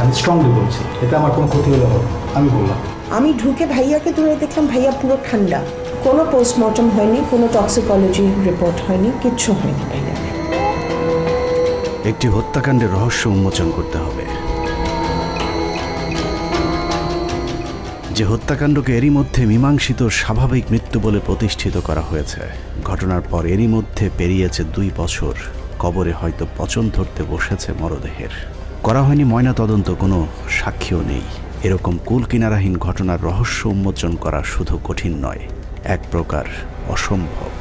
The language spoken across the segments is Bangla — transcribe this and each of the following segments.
আমি স্ট্রংলি বলছি, এতে আমার কোনো ক্ষতি হলে হবে, আমি বললাম। আমি ঢুকে ভাইয়াকে ধরে দেখলাম ভাইয়া পুরো ঠান্ডা, কোনো পোস্টমর্টম হয়নি, কোনো টক্সিকোলজি রিপোর্ট হয়নি, কিচ্ছু হয়নি ভাইয়া। একটি হত্যাকাণ্ডের রহস্য উন্মোচন করতে হবে, যে হত্যাকাণ্ডকে এরই মধ্যে মীমাংসিত স্বাভাবিক মৃত্যু বলে প্রতিষ্ঠিত করা হয়েছে। ঘটনার পর এরই মধ্যে পেরিয়েছে 2 বছর, কবরে হয়তো পচন ধরতে বসেছে মরদেহের। করা হয়নি ময়নাতদন্ত, কোনো সাক্ষীও নেই। এরকম কুল কিনারাহীন ঘটনার রহস্য উন্মোচন করা শুধু কঠিন নয়, এক প্রকার অসম্ভব।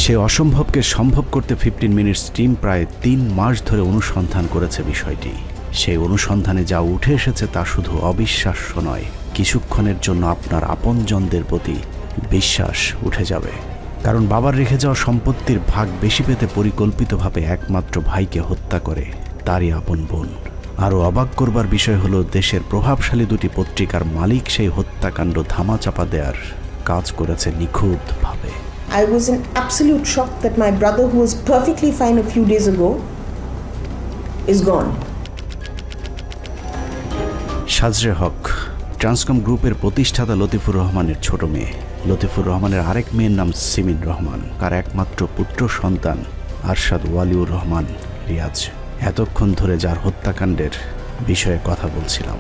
সে অসম্ভবকে সম্ভব করতে 15 মিনিটস টিম প্রায় 3 মাস ধরে অনুসন্ধান করেছে বিষয়টি। সেই অনুসন্ধানে যা উঠে এসেছে তা শুধু অবিশ্বাস্য নয়, কিছুক্ষণের জন্য আপনার আপনজনদের প্রতি বিশ্বাস উঠে যাবে। কারণ বাবার রেখে যাওয়া সম্পত্তির ভাগ বেশি পেতে পরিকল্পিতভাবে একমাত্র ভাইকে হত্যা করে তারই আপন বোন। আরও অবাক করবার বিষয় হলো, দেশের প্রভাবশালী 2টি পত্রিকার মালিক সেই হত্যাকাণ্ড ধামাচাপা দেওয়ার কাজ করেছে নিখুঁতভাবে। I was in absolute shock that my brother, who was perfectly fine a few days ago, is gone. সাজরে হক ট্রান্সকম গ্রুপের প্রতিষ্ঠাতা লতিফুর রহমানের ছোট মেয়ে। লতিফুর রহমানের আরেক মেয়ের নাম সিমিন রহমান, তার একমাত্র পুত্র সন্তান আরশাদ ওয়ালিউর রহমান রিয়াজ। এতক্ষণ ধরে যার হত্যাকাণ্ডের বিষয়ে কথা বলছিলাম।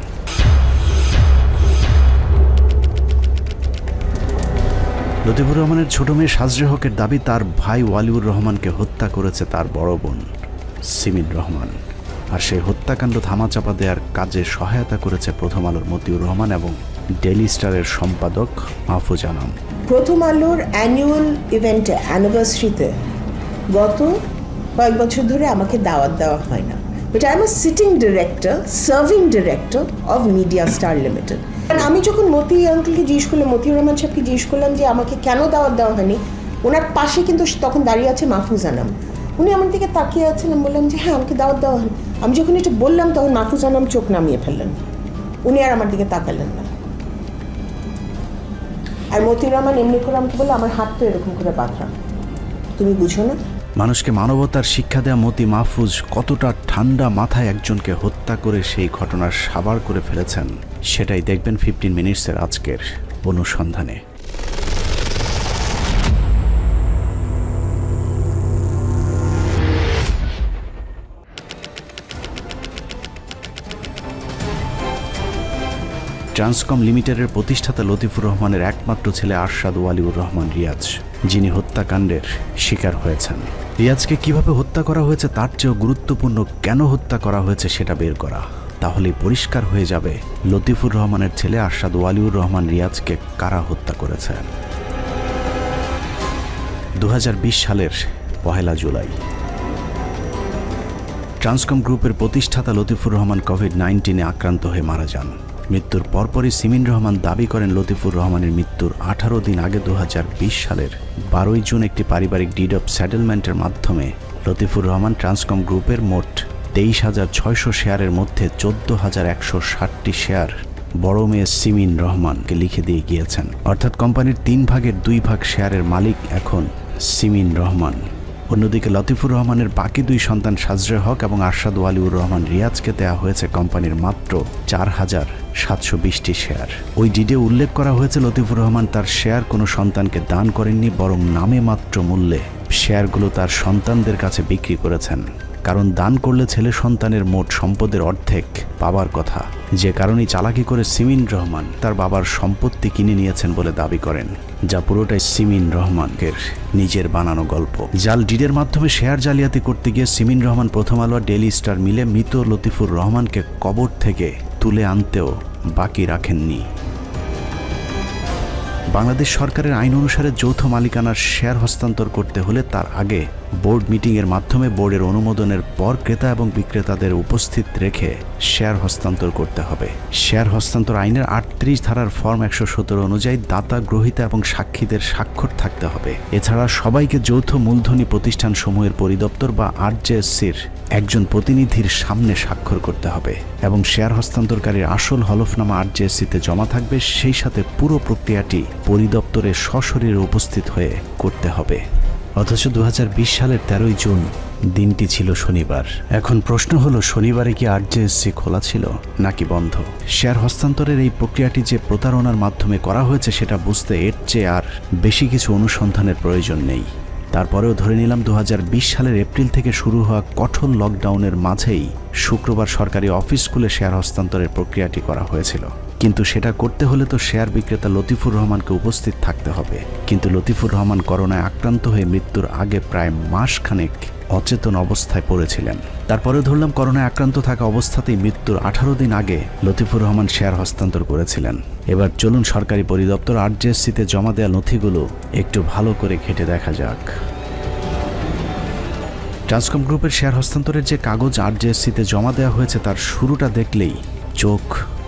লতিফুর রহমানের ছোট মেয়ে সাজরে হকের দাবি, তার ভাই ওয়ালিউর রহমানকে হত্যা করেছে তার বড় বোন সিমিন রহমান। আর সেই হত্যাকাণ্ড ধামাচাপা দেওয়ার কাজে সহায়তা করেছে প্রথম আলোর মতিউর রহমান এবং ডেইলি স্টারের সম্পাদক মাহফুজ আনাম। প্রথম আলোর অ্যানুয়াল ইভেন্টে, অ্যানিভার্সারিতে গত কয়েক বছর ধরে আমাকে দাওয়াত দেওয়া হয় না, but I am a sitting director, serving director of Media Star Limited. আমি যখন মতি আঙ্কেলকে জিজ্ঞেস করলাম, মতিউর রহমান সাহেবকে জিজ্ঞেস করলাম যে আমাকে কেন দাওয়াত দেওয়া হয়নি, ওনার পাশে কিন্তু তখন দাঁড়িয়ে আছে মাহফুজ আনাম। উনি আমার দিকে তাকিয়ে আছেন, আমি বললাম যে হ্যাঁ আমাকে দাওয়াত দেওয়া হয়নি। আমি যখন এটা বললাম তখন মাহফুজ আনাম চোখ নামিয়ে ফেললেন, উনি আর আমার দিকে তাকালেন না। আর মতিউর রহমান এমনি করে আমাকে বললো, আমার হাত তো এরকম করে বাঁধা, তুমি বুঝো না? মানুষকে মানবতার শিক্ষা দেয়া মতি মাহফুজ কতটা ঠান্ডা মাথায় একজনকে হত্যা করে সেই ঘটনার সাবার করে ফেলেছেন, সেটাই দেখবেন 15 মিনিটসের আজকের অনুসন্ধানে। ট্রান্সকম লিমিটেডের প্রতিষ্ঠাতা লতিফুর রহমানের একমাত্র ছেলে আরশাদ ওয়ালিউর রহমান রিয়াজ, যিনি হত্যাকাণ্ডের শিকার হয়েছেন। রিয়াজকে কিভাবে হত্যা করা হয়েছে তার চেয়েও গুরুত্বপূর্ণ কেন হত্যা করা হয়েছে সেটা বের করা। তাহলেই পরিষ্কার হয়ে যাবে লতিফুর রহমানের ছেলে আরশাদ ওয়ালিউর রহমান রিয়াজকে কারা হত্যা করেছে। 2020 সালের 1 জুলাই ট্রান্সকম গ্রুপের প্রতিষ্ঠাতা লতিফুর রহমান কোভিড-19 আক্রান্ত হয়ে মারা যান। মৃত্যুর পরপরই সিমিন রহমান দাবি করেন লতিফুর রহমানের মৃত্যুর 18 দিন আগে 2020 সালের 12 জুন একটি পারিবারিক ডিড অফ সেটেলমেন্টের মাধ্যমে লতিফুর রহমান ট্রান্সকম গ্রুপের মোট 23,600 শেয়ারের মধ্যে 14,160টি শেয়ার বড় মেয়ে সিমিন রহমানকে লিখে দিয়ে গিয়েছেন। অর্থাৎ কোম্পানির 3 ভাগের 2 ভাগ শেয়ারের মালিক এখন সিমিন রহমান। অন্যদিকে লতিফুর রহমানের বাকি 2 সন্তান সাজরে হক এবং আরশাদ ওয়ালিউর রহমান রিয়াজকে দেওয়া হয়েছে কোম্পানির মাত্র 4,720টি শেয়ার। ওই ডিডে উল্লেখ করা হয়েছে লতিফুর রহমান তার শেয়ার কোনো সন্তানকে দান করেননি, বরং নামে মাত্র মূল্যে শেয়ারগুলো তার সন্তানদের কাছে বিক্রি করেছেন। কারণ দান করলে ছেলে সন্তানের মোট সম্পদের অর্ধেক পাবার কথা, যে কারণেই চালাকি করে সিমিন রহমান তার বাবার সম্পত্তি কিনে নিয়েছেন বলে দাবি করেন, যা পুরোটাই সিমিন রহমানের নিজের বানানো গল্প। জাল ডিডের মাধ্যমে শেয়ার জালিয়াতি করতে গিয়ে সিমিন রহমান, প্রথম আলো আর ডেইলি স্টার মিলে মৃত লতিফুর রহমানকে কবর থেকে তুলে আনতেও বাকি রাখেননি। বাংলাদেশ সরকারের আইন অনুসারে যৌথ মালিকানার শেয়ার হস্তান্তর করতে হলে তার আগে বোর্ড মিটিংয়ের মাধ্যমে বোর্ডের অনুমোদনের পর ক্রেতা এবং বিক্রেতাদের উপস্থিত রেখে শেয়ার হস্তান্তর করতে হবে। শেয়ার হস্তান্তর আইনের 38 ধারার ফর্ম 117 অনুযায়ী দাতা, গ্রহীতা এবং সাক্ষীদের স্বাক্ষর থাকতে হবে। এছাড়া সবাইকে যৌথ মূলধনী প্রতিষ্ঠান সমূহের পরিদপ্তর বা আরজেএসসির একজন প্রতিনিধির সামনে স্বাক্ষর করতে হবে এবং শেয়ার হস্তান্তরকারীর আসল হলফনামা আরজেএসসিতে জমা থাকবে। সেই সাথে পুরো প্রক্রিয়াটি পরিদপ্তরে সশরীরে উপস্থিত হয়ে করতে হবে। অথচ 2020 সালের 13 জুন দিনটি ছিল শনিবার। এখন প্রশ্ন হলো, শনিবারে কি আরজেএসসি খোলা ছিল নাকি বন্ধ? শেয়ার হস্তান্তরের এই প্রক্রিয়াটি যে প্রতারণার মাধ্যমে করা হয়েছে সেটা বুঝতে এর চেয়ে আর বেশি কিছু অনুসন্ধানের প্রয়োজন নেই। তারপরেও ধরে নিলাম 2020 সালের এপ্রিল থেকে শুরু হওয়া কঠোর লকডাউনের মাঝেই শুক্রবার সরকারি অফিসগুলো শেয়ার হস্তান্তরের প্রক্রিয়াটি করা হয়েছিল। কিন্তু সেটা করতে হলে তো শেয়ার বিক্রেতা লতিফুর রহমানকে উপস্থিত থাকতে হবে। কিন্তু লতিফুর রহমান করোনায় আক্রান্ত হয়ে মৃত্যুর আগে প্রায় মাসখানেক অচেতন অবস্থায় পড়েছিলেন। তারপরেও ধরলাম করোনায় আক্রান্ত থাকা অবস্থাতেই মৃত্যুর 18 দিন আগে লতিফুর রহমান শেয়ার হস্তান্তর করেছিলেন। এবার চলুন সরকারি পরিদপ্তর আরজেএসসিতে জমা দেওয়া নথিগুলো একটু ভালো করে ঘেঁটে দেখা যাক। ট্রান্সকম গ্রুপের শেয়ার হস্তান্তরের যে কাগজ আরজেএসসিতে জমা দেওয়া হয়েছে তার শুরুটা দেখলেই চোখ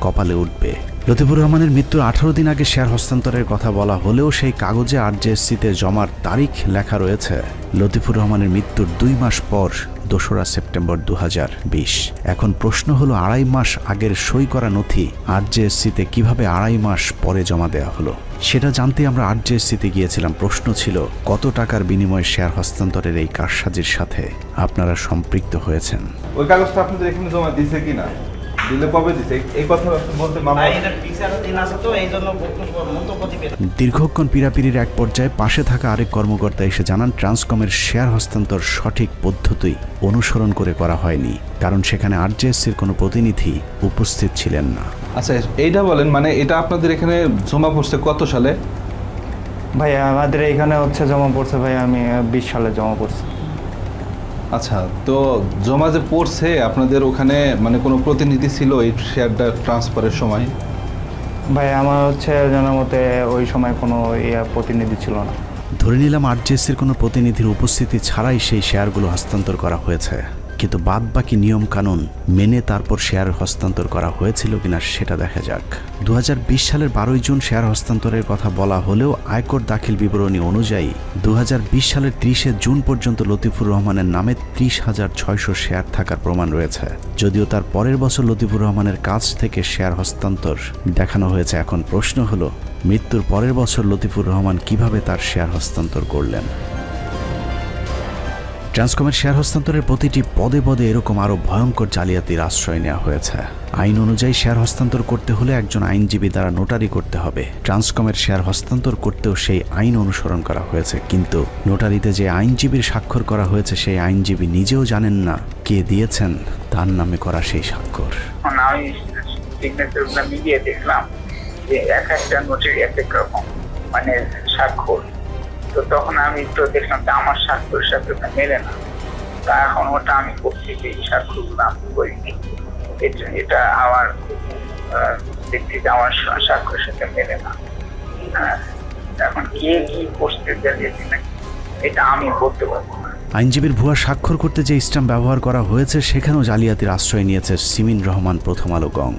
কপালে উঠবে। লতিফুর রহমানের মৃত্যুর 18 দিন আগে শেয়ার হস্তান্তরের কথা বলা হলেও সেই কাগজে আরজেএসসিতে জমার তারিখ লেখা রয়েছে লতিফুর রহমানের মৃত্যুর 2 মাস পর 2রা সেপ্টেম্বর 2020। এখন প্রশ্ন হলো, 2.5 মাস আগের সই করা নথি আরজেএসসিতে কিভাবে 2.5 মাস পরে জমা দেওয়া হলো? সেটা জানতে আমরা আরজেএসসিতে গিয়েছিলাম। প্রশ্ন ছিল, কত টাকার বিনিময়ে শেয়ার হস্তান্তরের এই কারসাজির সাথে আপনারা সম্পৃক্ত হয়েছেন? ওই কাগজটা আপনাদের এখানে জমা দিয়েছে কিনা, দিলে কবে দিতে, এই কথা বলতে দীর্ঘক্ষণ পীড়াপিড়ির এক পর্যায়ে পাশে থাকা আরেক কর্মকর্তা এসে জানান, ট্রান্সকমের শেয়ার হস্তান্তর সঠিক পদ্ধতি অনুসরণ করে করা হয়নি, কারণ সেখানে আরজেএসসির কোনো প্রতিনিধি উপস্থিত ছিলেন না। আচ্ছা, এইটা বলেন, মানে এটা আপনাদের এখানে জমা পড়ছে কত সালে? ভাই আমাদের এখানে হচ্ছে জমা পড়ছে ভাই, আমি 20 সালে জমা পড়ছি। আচ্ছা, তো জমা যে পড়ছে আপনাদের ওখানে মানে কোনো প্রতিনিধি ছিল এই শেয়ারটা ট্রান্সফারের সময়? ভাই আমার হচ্ছে জানার মতে ওই সময় কোনো প্রতিনিধি ছিল না। ধরে নিলাম আরজেএসসির কোনো প্রতিনিধির উপস্থিতি ছাড়াই সেই শেয়ারগুলো হস্তান্তর করা হয়েছে, কিন্তু বাদ বাকি নিয়ম কানুন মেনে তারপর শেয়ার হস্তান্তর করা হয়েছিল কিনা সেটা দেখা যাক। 2020 সালের 12 জুন শেয়ার হস্তান্তরের কথা বলা হলেও আয়কর দাখিল বিবরণী অনুযায়ী 2020 সালের 30 জুন পর্যন্ত লতিফুর রহমানের নামে 30,600 শেয়ার থাকার প্রমাণ রয়েছে। যদিও তার পরের বছর লতিফুর রহমানের কাছ থেকে শেয়ার হস্তান্তর দেখানো হয়েছে। এখন প্রশ্ন হলো, মৃত্যুর পরের বছর লতিফুর রহমান কিভাবে তার শেয়ার হস্তান্তর করলেন? ট্রান্সকমের শেয়ার হস্তান্তরের প্রতিটি পদে পদে এরকম আরও ভয়ঙ্কর জালিয়াতির আশ্রয় নেওয়া হয়েছে। আইন অনুযায়ী শেয়ার হস্তান্তর করতে হলে একজন আইনজীবী দ্বারা নোটারি করতে হবে। ট্রান্সকমের শেয়ার হস্তান্তর করতেও সেই আইন অনুসরণ করা হয়েছে, কিন্তু নোটারিতে যে আইনজীবীর স্বাক্ষর করা হয়েছে সেই আইনজীবী নিজেও জানেন না কে দিয়েছেন তার নামে করা সেই স্বাক্ষর। আমি সিগনেচারগুলো মিলিয়ে দেখলাম যে এক একটা নোটের এক এক রকম মানে স্বাক্ষর। তো তখন আমি তো দেখলাম যে আমার স্বাক্ষর সাথে মেলে না। তা এখন ওটা আমি করছি যে এই স্বাক্ষরগুলো আমি করিনি, এটা আমার দেখছি যে আমার স্বাক্ষরের সাথে মেলে না। এখন কে কি করতে চাইছে না এটা আমি বলতে পারবো না। আইনজীবীর ভুয়া স্বাক্ষর করতে যে স্ট্যাম্প ব্যবহার করা হয়েছে সেখানেও জালিয়াতির আশ্রয় নিয়েছে সিমিন রহমান, প্রথম আলো গং।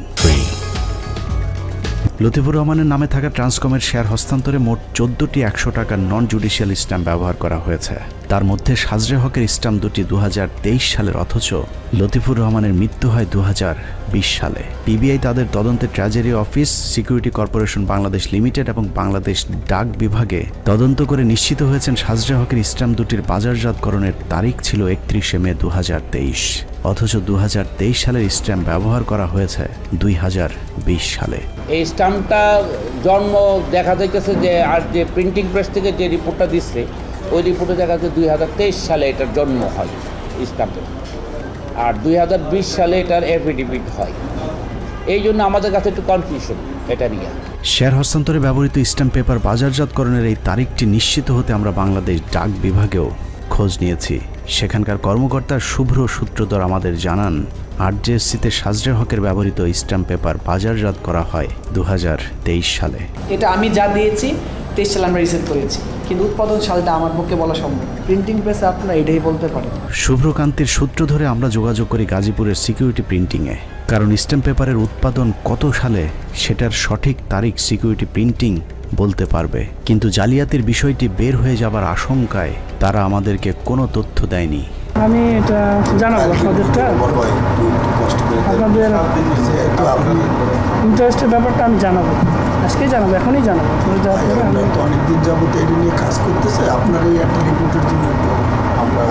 লতিফুর রহমানের নামে থাকা ট্রান্সকমের শেয়ার হস্তান্তরে মোট 14টি 100 টাকার নন জুডিশিয়াল স্ট্যাম্প ব্যবহার করা হয়েছে। তার মধ্যে সাজরে হকের স্ট্যাম্প দুটি 2023 সালের, অথচ লতিফুর রহমানের মৃত্যু হয় 2020 সালে। পিবিআই তাদের তদন্তে treasury office, security corporation Bangladesh limited এবং বাংলাদেশ ডাক বিভাগে তদন্ত করে নিশ্চিত হয়েছেন সাজরে হকের স্ট্যাম্প দুটির বাজারজাতকরণের তারিখ ছিল 31 মে 2023, অথচ 2023 সালের স্ট্যাম্প ব্যবহার করা হয়েছে 2020 সালে। এই স্ট্যাম্পটা জন্ম দেখা যাইতেছে যে আর যে প্রিন্টিং প্রেস থেকে যে রিপোর্টটা দিচ্ছে ওই রিপোর্টে দেখা যাচ্ছে 2023 সালে এটার জন্ম হয় স্ট্যাম্পের, আর 2020 সালে এটার এফিডেভিট হয়। এই জন্য আমাদের কাছে একটু কনফিউশন এটা নিয়ে। শেয়ার হস্তান্তরে ব্যবহৃত স্ট্যাম্প পেপার বাজারজাতকরণের এই তারিখটি নিশ্চিত হতে আমরা বাংলাদেশ ডাক বিভাগেও খোঁজ নিয়েছি। সেখানকার কর্মকর্তা শুভ্র সূত্রধর আমাদের জানান, আরজেএসসিতে সাজরে হকের ব্যবহৃত স্ট্যাম্প পেপার বাজারজাত করা হয় 2023 সালে। এটা আমি যা দিয়েছি 23 সালে আমরা রিসেট করেছি, কিন্তু উৎপাদন সালটা আমার পক্ষে বলা সম্ভব। প্রিন্টিং প্রেসে আপনারা এটাই বলতে পারেন। শুভ্রকান্তির সূত্র ধরে আমরা যোগাযোগ করি গাজীপুরের সিকিউরিটি প্রিন্টিংয়ে, কারণ স্ট্যাম্প পেপারের উৎপাদন কত সালে সেটার সঠিক তারিখ সিকিউরিটি প্রিন্টিং বলতে পারবে। কিন্তু জালিয়াতির বিষয়টি বের হয়ে যাবার আশঙ্কায় তারা আমাদেরকে কোনো তথ্য দেয়নি। আমি এটা জানাবো আপনাদেরটা, আপনাদের ইন্টারেস্টের ব্যাপারটা আমি জানাবো, আজকেই জানাবো, এখনই জানাবো। অনেকদিন যাবত এটা নিয়ে কাজ করতেছে, আপনার এই একটা রিপোর্টের জন্য আমরা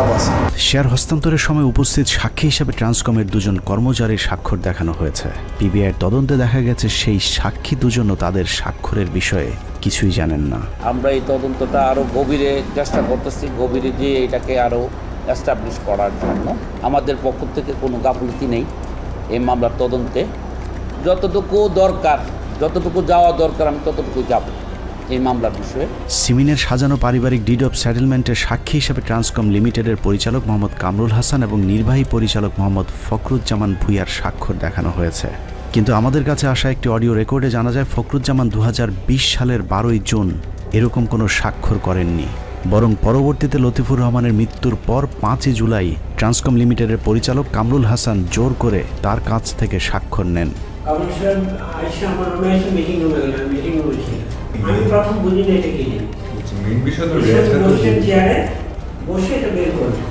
আপ আছে। শেয়ার হস্তান্তরের সময় উপস্থিত সাক্ষী হিসেবে ট্রান্সকমের দুজন কর্মচারীর স্বাক্ষর দেখানো হয়েছে। পিবিআইয়ের তদন্তে দেখা গেছে সেই সাক্ষী দুজনও তাদের স্বাক্ষরের বিষয়ে কিছুই জানেন না। আমরা এই তদন্তটা আরও গভীরে চেষ্টা করতেছি, গভীরে গিয়ে এটাকে আরও এস্টাবলিশ করার জন্য। আমাদের পক্ষ থেকে কোনো গাফলতি নেই এই মামলার তদন্তে। যতটুকু দরকার, যতটুকু যাওয়া দরকার আমি ততটুকু যাব এই মামলার বিষয়ে। সিমিনের সাজানো পারিবারিক ডিড অফ সেটেলমেন্টের সাক্ষী হিসেবে ট্রান্সকম লিমিটেডের পরিচালক মোহাম্মদ কামরুল হাসান এবং নির্বাহী পরিচালক মোহাম্মদ ফখরুজ্জামান ভূঁইয়ার স্বাক্ষর দেখানো হয়েছে। কিন্তু আমাদের কাছে আসা একটি অডিও রেকর্ডে জানা যায় ফখরুজ্জামান 2020 সালের 12 জুন এরকম কোনো স্বাক্ষর করেননি, বরং পরবর্তীতে লতিফুর রহমানের মৃত্যুর পর 5 জুলাই ট্রান্সকম লিমিটেডের পরিচালক কামরুল হাসান জোর করে তার কাছ থেকে স্বাক্ষর নেন। আমি প্রথম বুঝিনি এটা কি চেয়ারে বসে এটা বের করলেন,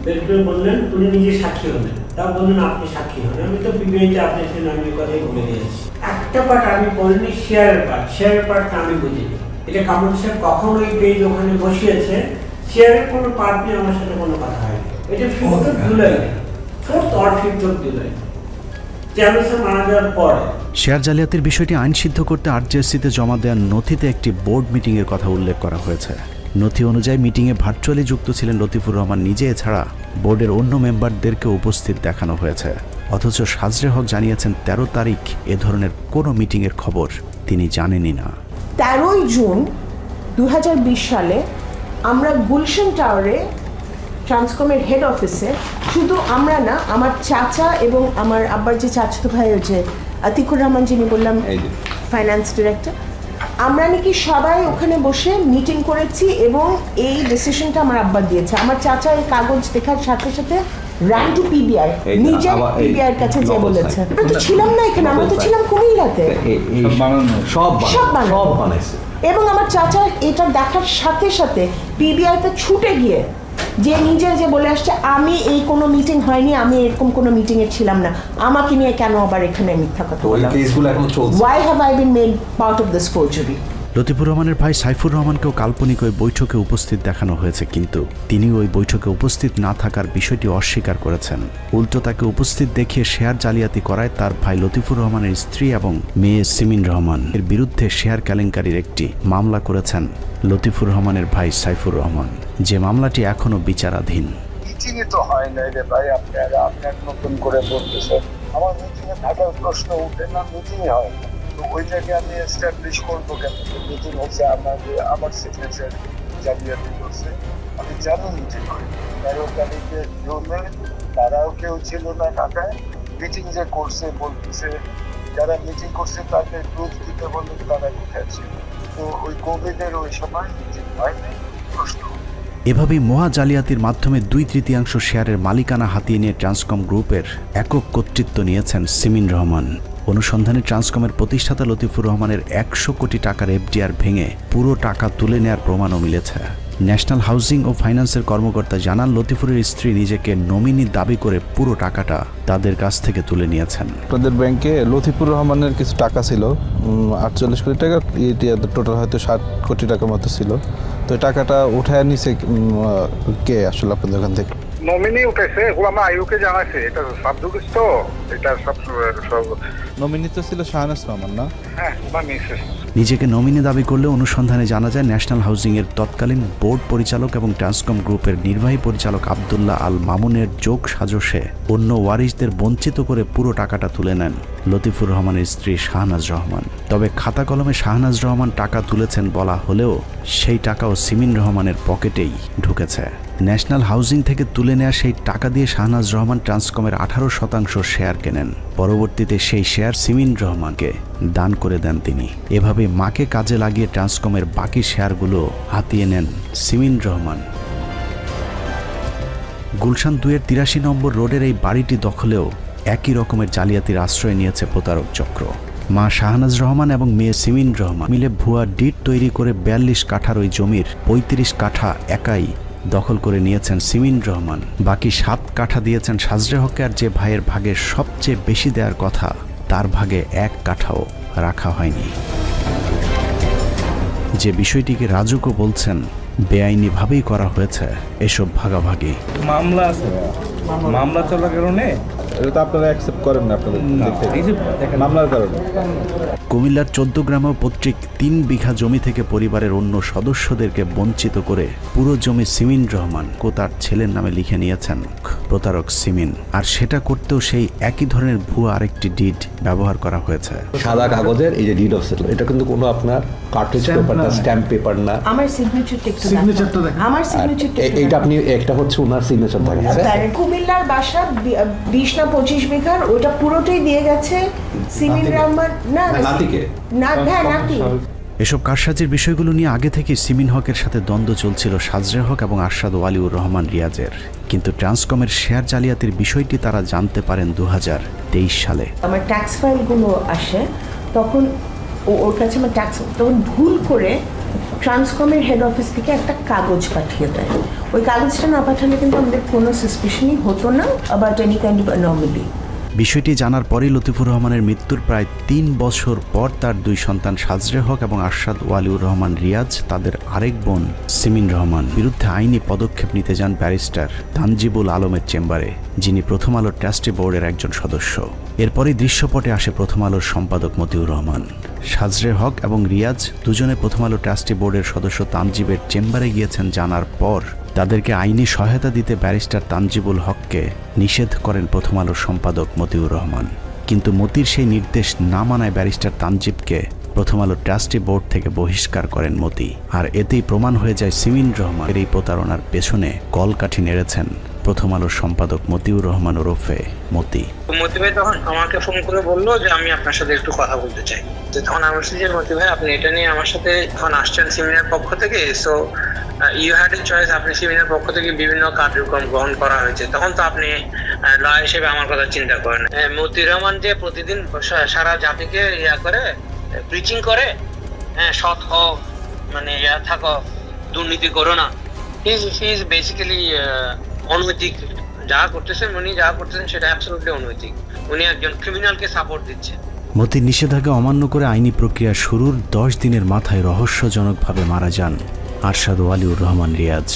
বের করে বললেন উনি নিজে সাক্ষী হলেন। তা বললেন আপনি সাক্ষী হন। আমি তো বিবিআইতে আপনার সাথে আমি কথাই বলে দিয়েছি। একটা পার্ট আমি বলিনি, শেয়ারের পার্টটা আমি বুঝিনি। এটা কামরুল সাহেব কখন ওই পেজ ওখানে বসিয়েছে, শেয়ারের কোনো পার্ট নিয়ে আমার সাথে কোনো কথা হয়নি। এটা 5th July, 4th or 5th July মারা যাওয়ার পরে। শেয়ার জালিয়াতির বিষয়টি আইন সিদ্ধ করতে আরজেএসসিতে জমা দেওয়ার নথিতে একটি বোর্ড মিটিংয়ের কথা উল্লেখ করা হয়েছে। নথি অনুযায়ী মিটিংয়ে ভার্চুয়ালি যুক্ত ছিলেন লতিফুর রহমান নিজে, এছাড়া বোর্ডের অন্য মেম্বারদেরকে উপস্থিত দেখানো হয়েছে। অথচ সাজরে হক জানিয়েছেন 13 তারিখ এ ধরনের কোনো মিটিংয়ের খবর তিনি জানেনই না। 13 জুন 2020 সালে আমরা গুলশান টাওয়ারে ট্রান্সকমের হেড অফিসে, শুধু আমরা না, আমার চাচা এবং আমার আব্বার যে চাচাতো ভাই হচ্ছে আতিকুর রহমান, যিনি বললাম ফাইন্যান্স ডিরেক্টর, আমরা নাকি সবাই ওখানে বসে মিটিং করেছি এবং এই ডিসিশনটা আমার আব্বা দিয়েছে। আমার চাচা এই কাগজ দেখার সাথে সাথে রান টু পিবিআই, নিজে পিবিআই এর কাছে যে বলেছে। আমরা তো ছিলাম না এখানে, আমরা তো ছিলাম কুমিল্লাতে। সব বানাইছে। এবং আমার চাচা এটা দেখার সাথে সাথে পিবিআইতে ছুটে গিয়ে যে নিজে যে বলে আসছে আমি এই কোনো মিটিং হয়নি, আমি এরকম কোনো মিটিংয়ে ছিলাম না, আমাকে নিয়ে কেন আবার এখানে মিথ্যা কথা বললাম? Why have I been made part of this forgery? Latifur রহমানের ভাই সাইফুর রহমানকেও কাল্পনিক ওই বৈঠকে উপস্থিত দেখানো হয়েছে, কিন্তু তিনি ওই বৈঠকে উপস্থিত না থাকার বিষয়টি অস্বীকার করেছেন। উল্টো তাকে উপস্থিত দেখিয়ে শেয়ার জালিয়াতি করায় তার ভাই লতিফুর রহমানের স্ত্রী এবং মেয়ে সিমিন রহমান এর বিরুদ্ধে শেয়ার কেলেঙ্কারির একটি মামলা করেছেন লতিফুর রহমানের ভাই সাইফুর রহমান, যে মামলাটি এখনো বিচারাধীন। মিটিংয়ে তো হয় না রে ভাই, আপনার নতুন করে বলতেছেন। আমার মিটিংয়ে থাকার প্রশ্ন উঠে না, মিটিংয়ে হয় না। তো ওইটাকে আমি এস্টাবলিশ করবো কেন? মিটিং হচ্ছে আমার সিগনেচার জালিয়াতি করছে, আমি জানি মিটিং হয়। 13 তারিখে জুনে তারাও কেউ ছিল না ঢাকায়। মিটিং যে করছে বলতেছে, যারা মিটিং করছে তাদের প্রুফ দিতে বললে তারা কোথায় ছিল? তো ওই কোভিডের ওই সময় মিটিং হয়নি, প্রশ্ন। এভাবেই মহা জালিয়াতির মাধ্যমে 2/3 শেয়ারের মালিকানা হাতিয়ে নিয়ে ট্রান্সকম গ্রুপের একক কর্তৃত্ব নিয়েছেন সিমিন রহমান। অনুসন্ধানে ট্রান্সকমের প্রতিষ্ঠাতা লতিফুর রহমানের 100 কোটি টাকার এফডিআর ভেঙে পুরো টাকা তুলে নেওয়ার প্রমাণও মিলেছে। ন্যাশনাল হাউজিং ও ফাইন্যান্সের কর্মকর্তা জানান লতিফুরের স্ত্রী নিজেকে নমিনি দাবি করে পুরো টাকাটা তাদের কাছ থেকে তুলে নিয়েছেন। আপনাদের ব্যাংকে লতিফুর রহমানের কিছু টাকা ছিল, 48 কোটি টাকা, টোটাল হয়তো 60 কোটি টাকার মতো ছিল। তো টাকাটা উঠায় নিছে কে আসলে আপনাদের ওখান থেকে? নমিনি উঠেছে, এগুলো আমার আইউকে জানাইছে। এটা সব দুঃখিস তো, এটা সব নমিনি তো ছিল শাহনাজ রহমান না? হ্যাঁ, বানিয়েছে। নিজেকে নমিনি দাবি করলে অনুসন্ধানে জানা যায় ন্যাশনাল হাউজিংয়ের তৎকালীন বোর্ড পরিচালক এবং ট্রান্সকম গ্রুপের নির্বাহী পরিচালক আবদুল্লাহ আল মামুনের যোগ সাজসে অন্য ওয়ারিসদের বঞ্চিত করে পুরো টাকাটা তুলে নেন লতিফুর রহমানের স্ত্রী শাহনাজ রহমান। তবে খাতা কলমে শাহনাজ রহমান টাকা তুলেছেন বলা হলেও সেই টাকাও সিমিন রহমানের পকেটেই ঢুকেছে। ন্যাশনাল হাউজিং থেকে তুলে নেওয়া সেই টাকা দিয়ে শাহনাজ রহমান ট্রান্সকমের 18% শেয়ার কেনেন। পরবর্তীতে সেই শেয়ার সিমিন রহমানকে দান করে দেন তিনি। এভাবে মাকে কাজে লাগিয়ে ট্রান্সকমের বাকি শেয়ারগুলো হাতিয়ে নেন সিমিন রহমান। গুলশান 2-এর 83 নম্বর রোডের এই বাড়িটি দখলেও একই রকমের জালিয়াতির আশ্রয় নিয়েছে প্রতারক চক্র। মা শাহনাজ রহমান এবং মেয়ে সিমিন রহমান মিলে ভুয়া ডিড তৈরি করে 42 কাঠার ওই জমির 35 কাঠা একাই দখল করে নিয়েছেন সিমিন রহমান। বাকি 7 কাঠা দিয়েছেন সাজরে হককে, আর যে ভাইয়ের ভাগে সবচেয়ে বেশি দেওয়ার কথা তার ভাগে 1 কাঠাও রাখা হয়নি। যে বিষয়টিকে রাজুকও বলছেন বেআইনিভাবেই করা হয়েছে এসব ভাগাভাগি। মামলা আছে, মামলা চলার কারণে এটা তো আপনারা অ্যাকসেপ্ট করেন না আপনাদের দিক থেকে, মামলার কারণে। কুমিল্লার 14 গ্রামেও পৈতৃক 3 বিঘা জমি থেকে পরিবারের অন্য সদস্যদেরকে বঞ্চিত করে পুরো জমি সিমিন রহমান ও তার ছেলের নামে লিখে নিয়েছেন প্রতারক সিমিন। আর সেটা করতেও সেই একই ধরনের ভুয়া আরেকটি ডিড ব্যবহার করা হয়েছে। সাদা কাগজের এই যে ডিড অফ সেটেল, এটা কিন্তু কোনো আপনার কার্ট্রিজ পেপার না, স্ট্যাম্প পেপার না। আমার সিগনেচারটা দেখুন। আমার সিগনেচারটা এইটা আপনি একটা হচ্ছে ওনার সিগনেচার দেখাচ্ছে। কুমিল্লার বাসা 20 না 25 বিঘার, ওটা পুরোটাই দিয়ে গেছে সিমিন রহমান। না নাতিকে না, হ্যাঁ নাতি। এসব কারসাজির বিষয়গুলো নিয়ে আগে থেকে সিমিন হকের সাথে দ্বন্দ্ব চলছিল সাজরে হক এবং আরশাদ ওয়ালিউর রহমান রিয়াজের। কিন্তু ট্রান্সকমের শেয়ার জালিয়াতির বিষয়টি তারা জানতে পারেন 2023 সালে। আমার ট্যাক্স ফাইলগুলো আসে, তখন ওর কাছে আমার ট্যাক্স, তখন ভুল করে ট্রান্সকমের হেড অফিস থেকে একটা কাগজ পাঠিয়ে দেয়। ওই কাগজটা না পাঠালে কিন্তু আমাদের কোনো সাসপিশনই হতো না about any kind of anomaly. বিষয়টি জানার পরেই লতিফুর রহমানের মৃত্যুর প্রায় 3 বছর পর তার 2 সন্তান সাজরে হক এবং আরশাদ ওয়ালিউর রহমান রিয়াজ তাদের আরেক বোন সিমিন রহমান বিরুদ্ধে আইনি পদক্ষেপ নিতে যান ব্যারিস্টার তানজিবুল আলমের চেম্বারে, যিনি প্রথম আলোর ট্রাস্টি বোর্ডের একজন সদস্য। এরপরই দৃশ্যপটে আসে প্রথম আলোর সম্পাদক মতিউর রহমান। সাজরে হক এবং রিয়াজ দুজনে প্রথম আলো ট্রাস্টি বোর্ডের সদস্য তানজিবের চেম্বারে গিয়েছেন জানার পর তাদেরকে আইনি সহায়তা দিতে ব্যারিস্টার তানজিবুল হককে নিষেধ করেন প্রথম আলোর সম্পাদক মতিউর রহমান। কিন্তু মতির সেই নির্দেশ না মানায় ব্যারিস্টার তানজিবকে প্রথম আলো ট্রাস্টি বোর্ড থেকে বহিষ্কার করেন মতি। আর এতেই প্রমাণ হয়ে যায় সিমিন রহমানের এই প্রতারণার পেছনে কলকাঠি নেড়েছেন প্রথম আলোর সম্পাদক মতিউর রহমান ওরফে মতি। মতি ভাই তখন আমাকে ফোন করে বললো যে আমি আপনার সাথে একটু কথা বলতে চাই। তো তখন আমি বলছি যে মতি ভাই আপনি এটা নিয়ে আমার সাথে এখন আসছেন সিমিনের পক্ষ থেকে, so you had a choice, আপনি সিমিনের পক্ষ থেকে বিভিন্ন কার্যক্রম গ্রহণ করা হয়েছে, তখন তো আপনি লয়ার হিসেবে আমার কথা চিন্তা করেন। মতিউর রহমান যে প্রতিদিন সারা জাতিকে করে প্রিচিং করে, সৎ হও, মানে থাকো, দুর্নীতি করো না, হি ইজ বেসিক্যালি অনৈতিক। যা করতেছেন উনি, যা করতেছেন সেটা অ্যাবসলিউটলি অনৈতিক। উনি একজন ক্রিমিনালকে সাপোর্ট দিচ্ছেন। মতির নিষেধাজ্ঞা অমান্য করে আইনি প্রক্রিয়া শুরুর 10 দিনের মাথায় রহস্যজনকভাবে মারা যান আরশাদ ওয়ালিউর রহমান রিয়াজ।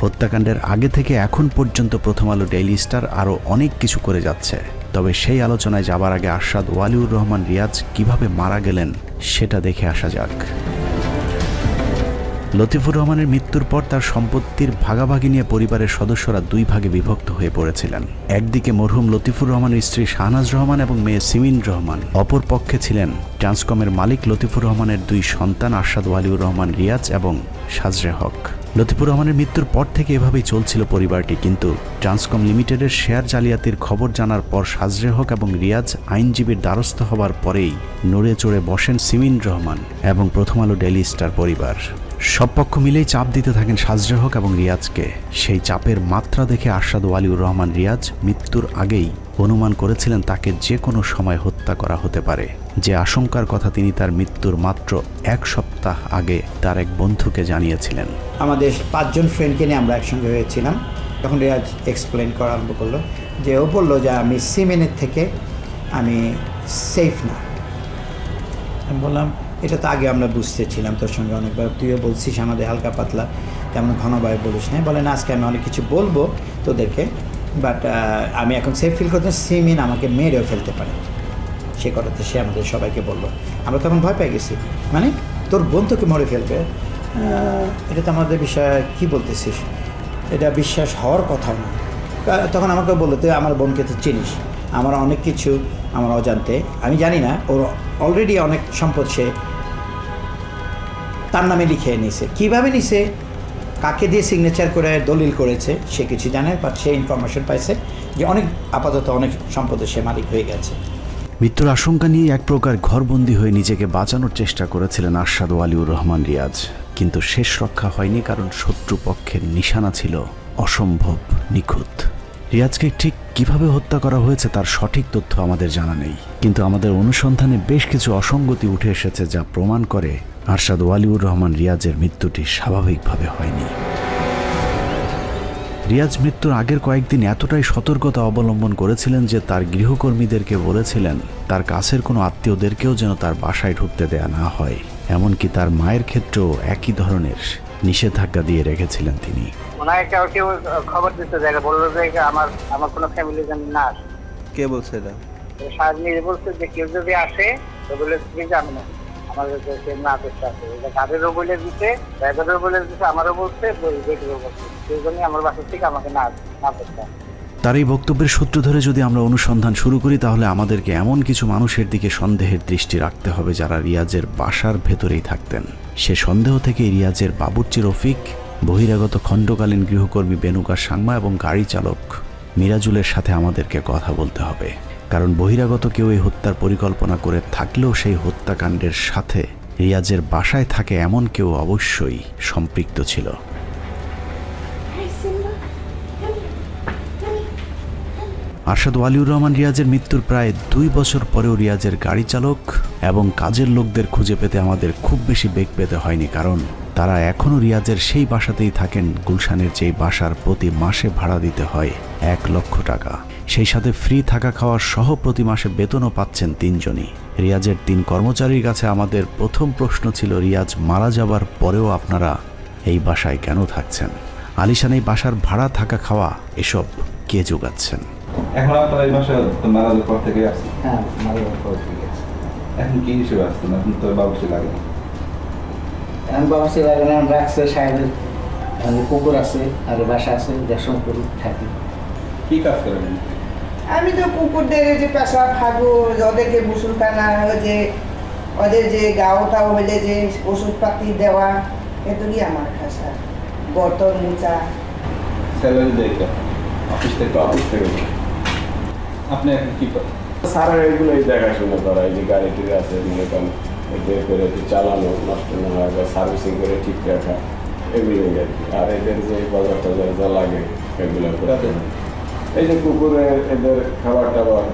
হত্যাকাণ্ডের আগে থেকে এখন পর্যন্ত প্রথম আলো ডেইলি স্টার আরও অনেক কিছু করে যাচ্ছে, তবে সেই আলোচনায় যাবার আগে আরশাদ ওয়ালিউর রহমান রিয়াজ কিভাবে মারা গেলেন সেটা দেখে আসা যাক। লতিফুর রহমানের মৃত্যুর পর তার সম্পত্তির ভাগাভাগি নিয়ে পরিবারের সদস্যরা 2 ভাগে বিভক্ত হয়ে পড়েছিলেন। একদিকে মরহুম লতিফুর রহমানের স্ত্রী শাহনাজ রহমান এবং মেয়ে সিমিন রহমান, অপর পক্ষে ছিলেন ট্রান্সকমের মালিক লতিফুর রহমানের 2 সন্তান আরশাদ ওয়ালিউর রহমান রিয়াজ এবং সাজরে হক। লতিফুর রহমানের মৃত্যুর পর থেকে এভাবেই চলছিল পরিবারটি, কিন্তু ট্রান্সকম লিমিটেডের শেয়ার জালিয়াতির খবর জানার পর সাজরে হক এবং রিয়াজ আইনজীবীর দ্বারস্থ হবার পরেই নড়ে চড়ে বসেন সিমিন রহমান এবং প্রথম আলো ডেইলি স্টার পরিবার। সব পক্ষ মিলেই চাপ দিতে থাকেন সাজরে হক এবং রিয়াজকে। সেই চাপের মাত্রা দেখে আরশাদ ওয়ালিউর রহমান রিয়াজ মৃত্যুর আগেই অনুমান করেছিলেন তাকে যে কোনো সময় হত্যা করা হতে পারে। যে আশঙ্কার কথা তিনি তার মৃত্যুর মাত্র 1 সপ্তাহ আগে তার এক বন্ধুকে জানিয়েছিলেন। আমাদের 5 জন ফ্রেন্ডকে নিয়ে আমরা একসঙ্গে হয়েছিলাম। তখন রিয়াজ এক্সপ্লেন করা আরম্ভ করলো যে ও বললো যে আমি সিমেনের থেকে আমি সেফ না। আমি বললাম এটা তো আগে আমরা বুঝতেছিলাম, তোর সঙ্গে অনেকবার তুইও বলছিস আমাদের হালকা পাতলা, তেমন ঘনভাবে বলিস না। বলেন আজকে আমি অনেক কিছু বলবো তোদেরকে, বাট আমি এখন সেফ ফিল করতে, সিমিন আমাকে মেরেও ফেলতে পারে। সে কথাতে সে আমাদের সবাইকে বললো। আমরা তখন ভয় পেয়ে গেছি, মানে তোর বোন তোকে মরে ফেলবে, এটা তো আমাদের বিষয়ে কী বলতেছিস, এটা বিশ্বাস হওয়ার কথা না। তখন আমাকে বললো তুই আমার বোনকে তো চিনিস, আমার অনেক কিছু আমার অজান্তে, আমি জানি না, ওর অলরেডি অনেক সম্পদ সে তার নামে লিখে নিছে। কীভাবে নিছে, কাকে দিয়ে সিগনেচার করে দলিল করেছে সে কিছু জানে, বাট সে ইনফরমেশন পাইছে যে অনেক আপাতত অনেক সম্পদের সে মালিক হয়ে গেছে। মৃত্যুর আশঙ্কা নিয়ে এক প্রকার ঘরবন্দি হয়ে নিজেকে বাঁচানোর চেষ্টা করেছিলেন আরশাদ ওয়ালিউর রহমান রিয়াজ, কিন্তু শেষ রক্ষা হয়নি, কারণ শত্রুপক্ষের নিশানা ছিল অসম্ভব নিখুঁত। রিয়াজকে ঠিক কিভাবে হত্যা করা হয়েছে তার সঠিক তথ্য আমাদের জানা নেই, কিন্তু আমাদের অনুসন্ধানে বেশ কিছু অসঙ্গতি উঠে এসেছে যা প্রমাণ করে আরশাদ ওয়ালিউর রহমান রিয়াজের মৃত্যুটি স্বাভাবিকভাবে হয়নি। রিয়াজ মৃত্যুর আগের কয়েকদিন এতটাই সতর্কতা অবলম্বন করেছিলেন যে তার গৃহকর্মীদেরকে বলেছিলেন তার কাছের কোনো আত্মীয়দেরকেও যেন তার বাসায় ঢুকতে দেয়া না হয়। এমনকি তার মায়ের ক্ষেত্রেও একই ধরনের নিষেধাজ্ঞা দিয়ে রেখেছিলেন তিনি। ওনাকে কেউ খবর দিতে যায়, বললো যে আমার কোনো ফ্যামিলি যেন না আসে। কে বলছে এটা? সাহেব নিজে বলছে যে কেউ যদি আসে তো বলে তুমি যাবে না, আমাদের না করতে আসে। তাদেরও বলে দিতে, ড্রাইভারেরও বলে দিতে, আমারও বলছে, বেটিরও বলছে, সেই জন্যই আমার বাসা থেকে আমাকে না করতে আসে। তার এই বক্তব্যের সূত্র ধরে যদি আমরা অনুসন্ধান শুরু করি, তাহলে আমাদেরকে এমন কিছু মানুষের দিকে সন্দেহের দৃষ্টি রাখতে হবে যারা রিয়াজের বাসার ভেতরেই থাকতেন। সে সন্দেহ থেকে রিয়াজের বাবুর্চি রফিক, বহিরাগত খণ্ডকালীন গৃহকর্মী বেনুকা সাংমা এবং গাড়ি চালক মিরাজুলের সাথে আমাদেরকে কথা বলতে হবে। কারণ বহিরাগত কেউ এই হত্যার পরিকল্পনা করে থাকলেও সেই হত্যাকাণ্ডের সাথে রিয়াজের বাসায় থাকে এমন কেউ অবশ্যই সম্পৃক্ত ছিল। আরশাদ ওয়ালিউর রহমান রিয়াজের মৃত্যুর প্রায় 2 বছর পরেও রিয়াজের গাড়ি চালক এবং কাজের লোকদের খুঁজে পেতে আমাদের খুব বেশি বেগ পেতে হয়নি, কারণ তারা এখনও রিয়াজের সেই বাসাতেই থাকেন গুলশানের যেই বাসার প্রতি মাসে ভাড়া দিতে হয় 1 লক্ষ টাকা। সেই সাথে ফ্রি থাকা খাওয়ার সহ প্রতি মাসে বেতনও পাচ্ছেন 3 জনই। রিয়াজের 3 কর্মচারীর কাছে আমাদের প্রথম প্রশ্ন ছিল, রিয়াজ মারা যাবার পরেও আপনারা এই বাসায় কেন থাকছেন? আলিশান এই বাসার ভাড়া থাকা খাওয়া এসব কে যোগাচ্ছেন? এখন আপনারা এই মাসে মারা যাওয়ার পর থেকে আসছেন? হ্যাঁ, মারা যাওয়ার পর থেকে আসছি। এখন কি হিসেবে আসছেন? এখন তো বাবুর্চি লাগে না। এখন বাবুর্চি লাগে না, আমরা রাখছে সাহেবের কুকুর আছে আর বাসা আছে, দেড়শো করে থাকি। কি কাজ করেন? আমি তো কুকুরদের যে পেশা খাবো, ওদেরকে বুসুলখানা, যে ওদের যে গাওটা হলে যে ওষুধপাতি দেওয়া, এটুকুই আমার খাসা। বর্তন মোচা। স্যালারি দেয় অফিস থেকে? আপনি এখন কি করেন? সারা এগুলোই দেখাশোনা করা, এই যে গাড়ি টিড়ি আছে মনে করেন বের করে চালানো, নষ্ট না হয় বা সার্ভিসিং করে ঠিক রাখা, এগুলোই আর কি। আর এদের যে বাজার টাজার যা লাগে এগুলো করতে। এই যে কুকুরে এদের খাবার টাবার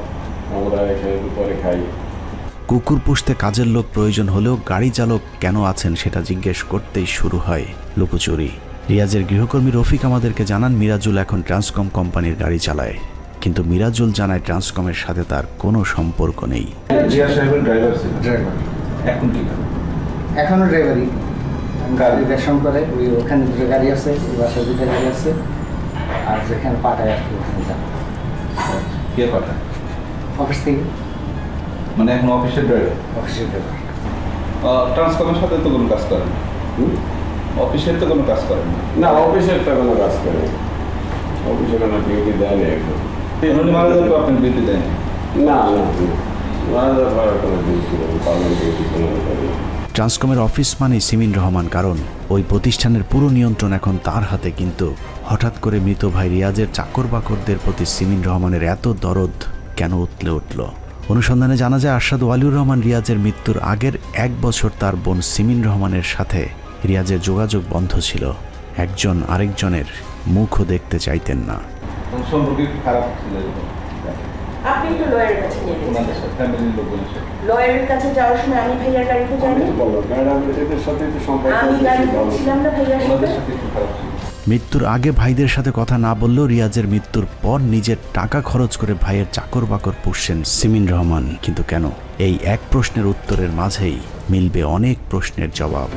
আমরা এখানে দুপুরে খাই। কুকুর পুষতে কাজের লোক প্রয়োজন হলেও গাড়ি চালক কেন আছেন সেটা জিজ্ঞেস করতেই শুরু হয় লুকোচুরি। রিয়াজের গৃহকর্মী রফিক আমাদেরকে জানান মিরাজুল এখন ট্রান্সকম কোম্পানির গাড়ি চালায়, কিন্তু মিরাজুল জানায় ট্রান্সকমের সাথে তার কোনো সম্পর্ক নেই। রিয়াজ সাহেবের ড্রাইভার ছিল? ড্রাইভার। এখন কি করেন? এখনও ড্রাইভারই, গাড়ি রেশন করে। ওখানে 2 গাড়ি আছে, ওই বাসায় 2 গাড়ি আছে, আর যেখানে পাঠায় আর কি ওখানে যান। কে পাঠায়? অফিস থেকে। মানে এখন অফিসের ড্রাইভার? অফিসের ড্রাইভার। ট্রান্সকমের সাথে তো কোনো কাজ করেন? অফিসের তো কোনো কাজ করেন না, অফিসের তো কোনো কাজ করে, অফিসে কোনো ডিউটি দেয়নি এখন। মারা যাবে আপনি ডিউটি দেন? না না, মারা যাওয়ার কোনো ডিউটি নেই, পার্মানেন্ট ডিউটি কোনো করি। ট্রান্সকমের অফিস মানেই সিমিন রহমান, কারণ ওই প্রতিষ্ঠানের পুরো নিয়ন্ত্রণ এখন তার হাতে। কিন্তু হঠাৎ করে মৃত ভাই রিয়াজের চাকর বাকরদের প্রতি সিমিন রহমানের এত দরদ কেন উতলে উঠল? অনুসন্ধানে জানা যায় আরশাদ ওয়ালিউর রহমান রিয়াজের মৃত্যুর আগের 1 বছর তার বোন সিমিন রহমানের সাথে রিয়াজের যোগাযোগ বন্ধ ছিল। একজন আরেকজনের মুখও দেখতে চাইতেন না। সম্পর্কে খারাপ ছিল? আপনি একটু লয়ারের কাছে নিয়ে গেছেন। ওনাদের সাথে ফ্যামিলির লোকজনের সাথে? লয়ারের কাছে যাওয়ার সময় আমি ভাইয়ার গাড়িতে যাইনি। এদের সাথে তো সম্পর্ক আমি গাড়িতে ছিলাম না ভাইয়ার সাথে। ওনাদের সাথে একটু খারাপ ছিল। মৃত্যুর আগে ভাইদের সাথে কথা না বললেও রিয়াজের মৃত্যুর পর নিজের টাকা খরচ করে ভাইয়ের চাকর বাকর পুষছেন সিমিন রহমান। কিন্তু কেন? এই এক প্রশ্নের উত্তরের মাঝেই মিলবে অনেক প্রশ্নের জবাব।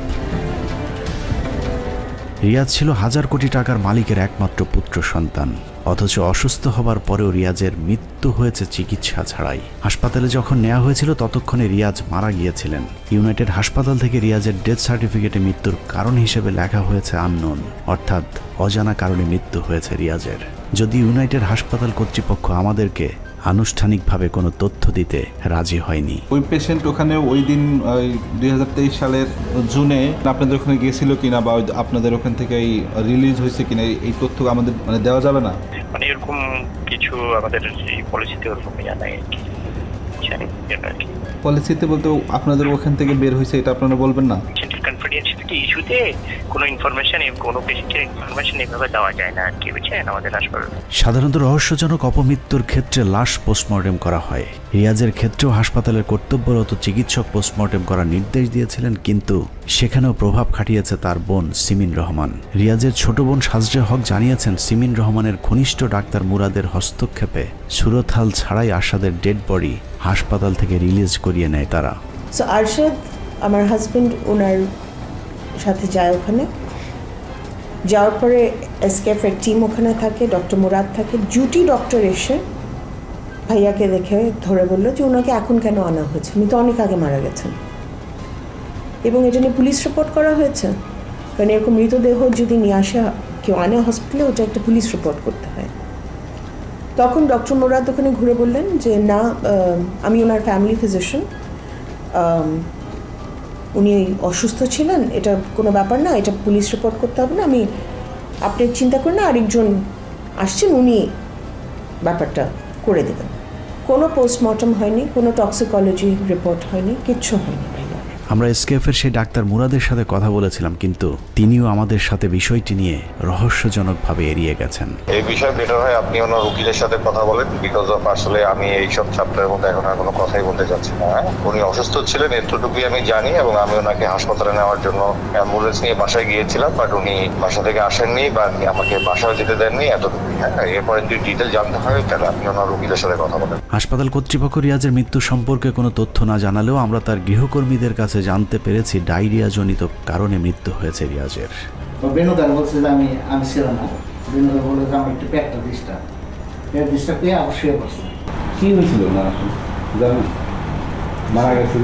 রিয়াজ ছিল 1000 কোটি টাকার মালিকের একমাত্র পুত্র সন্তান, অথচ অসুস্থ হবার পরেও রিয়াজের মৃত্যু হয়েছে চিকিৎসা ছাড়াই। হাসপাতালে যখন নেওয়া হয়েছিল ততক্ষণে রিয়াজ মারা গিয়েছিলেন। ইউনাইটেড হাসপাতাল থেকে রিয়াজের ডেথ সার্টিফিকেটে মৃত্যুর কারণ হিসেবে লেখা হয়েছে আননোন, অর্থাৎ অজানা কারণে মৃত্যু হয়েছে রিয়াজের। যদি ইউনাইটেড হাসপাতাল কর্তৃপক্ষ আমাদেরকে আনুষ্ঠানিকভাবে কোনো তথ্য দিতে রাজি হয়নি। ওই পেশেন্ট ওখানে ওই দিন 2023 সালের জুনে আপনাদের ওখানে গিয়েছিল কিনা, বা আপনাদের ওখান থেকে রিলিজ হয়েছে কিনা, এই তথ্য আমাদের মানে দেওয়া যাবে না? মানে এরকম কিছু আমাদের পলিসিতে ওরকম জানাই আর কি। পলিসিতে বলতে আপনাদের ওখান থেকে বের হয়েছে এটা আপনারা বলবেন না? কনফিডেন্সিয়ালিটি ইস্যুতে কোনো ইনফরমেশন, কোনো পেশেন্টের ইনফরমেশন এভাবে দেওয়া যায় না আর কি, বুঝছেন আমাদের হাসপাতালে। সাধারণত রহস্যজনক অপমৃত্যুর ক্ষেত্রে লাশ পোস্টমর্টেম করা হয়। রিয়াজের ক্ষেত্রেও হাসপাতালের কর্তব্যরত চিকিৎসক পোস্টমর্টেম করার নির্দেশ দিয়েছিলেন, কিন্তু সেখানেও প্রভাব খাটিয়েছে তার বোন সিমিন রহমান। রিয়াজের ছোট বোন সাজরে হক জানিয়েছেন সিমিন রহমানের ঘনিষ্ঠ ডাক্তার মুরাদের হস্তক্ষেপে সুরতহাল ছাড়াই আরশাদের ডেড বডি হাসপাতাল থেকে রিলিজ করিয়ে নেয় তারা। সো আরশাদ, আমার হাজব্যান্ড, ওনার সাথে যায় ওখানে, যাওয়ার পরে এসকেএফের টিম ওখানে থাকে, ডক্টর মুরাদ থাকে। ডিউটি ডক্টর এসে ভাইয়াকে দেখে ধরে বললো যে ওনাকে এখন কেন আনা হয়েছে, উনি তো অনেক আগে মারা গেছেন। এবং এটা নিয়ে পুলিশ রিপোর্ট করা হয়েছে, কারণ এরকম মৃতদেহ যদি নিয়ে আসে কেউ আনে হসপিটালে, ওটা একটা পুলিশ রিপোর্ট করতে হয়। তখন ডক্টর মুরাদ ওখানে ঘুরে বললেন যে না, আমি ওনার ফ্যামিলি ফিজিশিয়ান, উনি অসুস্থ ছিলেন, এটা কোনো ব্যাপার না, এটা পুলিশ রিপোর্ট করতে হবে না, আপনি চিন্তা করেন না, আরেকজন আসছেন, উনি ব্যাপারটা করে দেবেন। কোনো পোস্টমর্টম হয়নি, কোনো টক্সিকোলজি রিপোর্ট হয়নি, কিচ্ছু হয়নি ভাইয়া। আমরা এসকেএফের সেই ডাক্তার মুরাদের সাথে কথা বলেছিলাম, কিন্তু তিনিও আমাদের সাথে বিষয়টি নিয়ে রহস্যজনকভাবে এড়িয়ে গেছেন। এই বিষয়ে বেটার হয় আপনি ওনার উকিলের সাথে কথা বলেন, বিকজ অফ আসলে আমি এইসব চ্যাপ্টারের মধ্যে এখন আর কোনো কথাই বলতে চাচ্ছি না। উনি অসুস্থ ছিলেন এতটুকুই আমি জানি, এবং আমি ওনাকে হাসপাতালে নেওয়ার জন্য অ্যাম্বুলেন্স নিয়ে বাসায় গিয়েছিলাম, বাট উনি বাসা থেকে আসেননি বা আমাকে বাসায় যেতে দেননি, এতটুকুই। হ্যাঁ, এরপরে যদি ডিটেল জানতে হয় তাহলে আপনি ওনার উকিলের সাথে কথা বলেন। হাসপাতাল কর্তৃপক্ষ রিয়াজের মৃত্যু সম্পর্কে কোনো তথ্য না জানালেও আমরা তার গৃহকর্মীদের কাছে জানতে পেরেছি ডায়রিয়া জনিত কারণে মৃত্যু হয়েছে রিয়াজের। বেনুদার বলছে যে আমি ছিলাম না, বেনুদার বলে যে আমার একটু পেটটা ডিস্টার্ব পেয়ে অবশ্যই বসছে। কি হয়েছিল না জানেন? মারা গেছে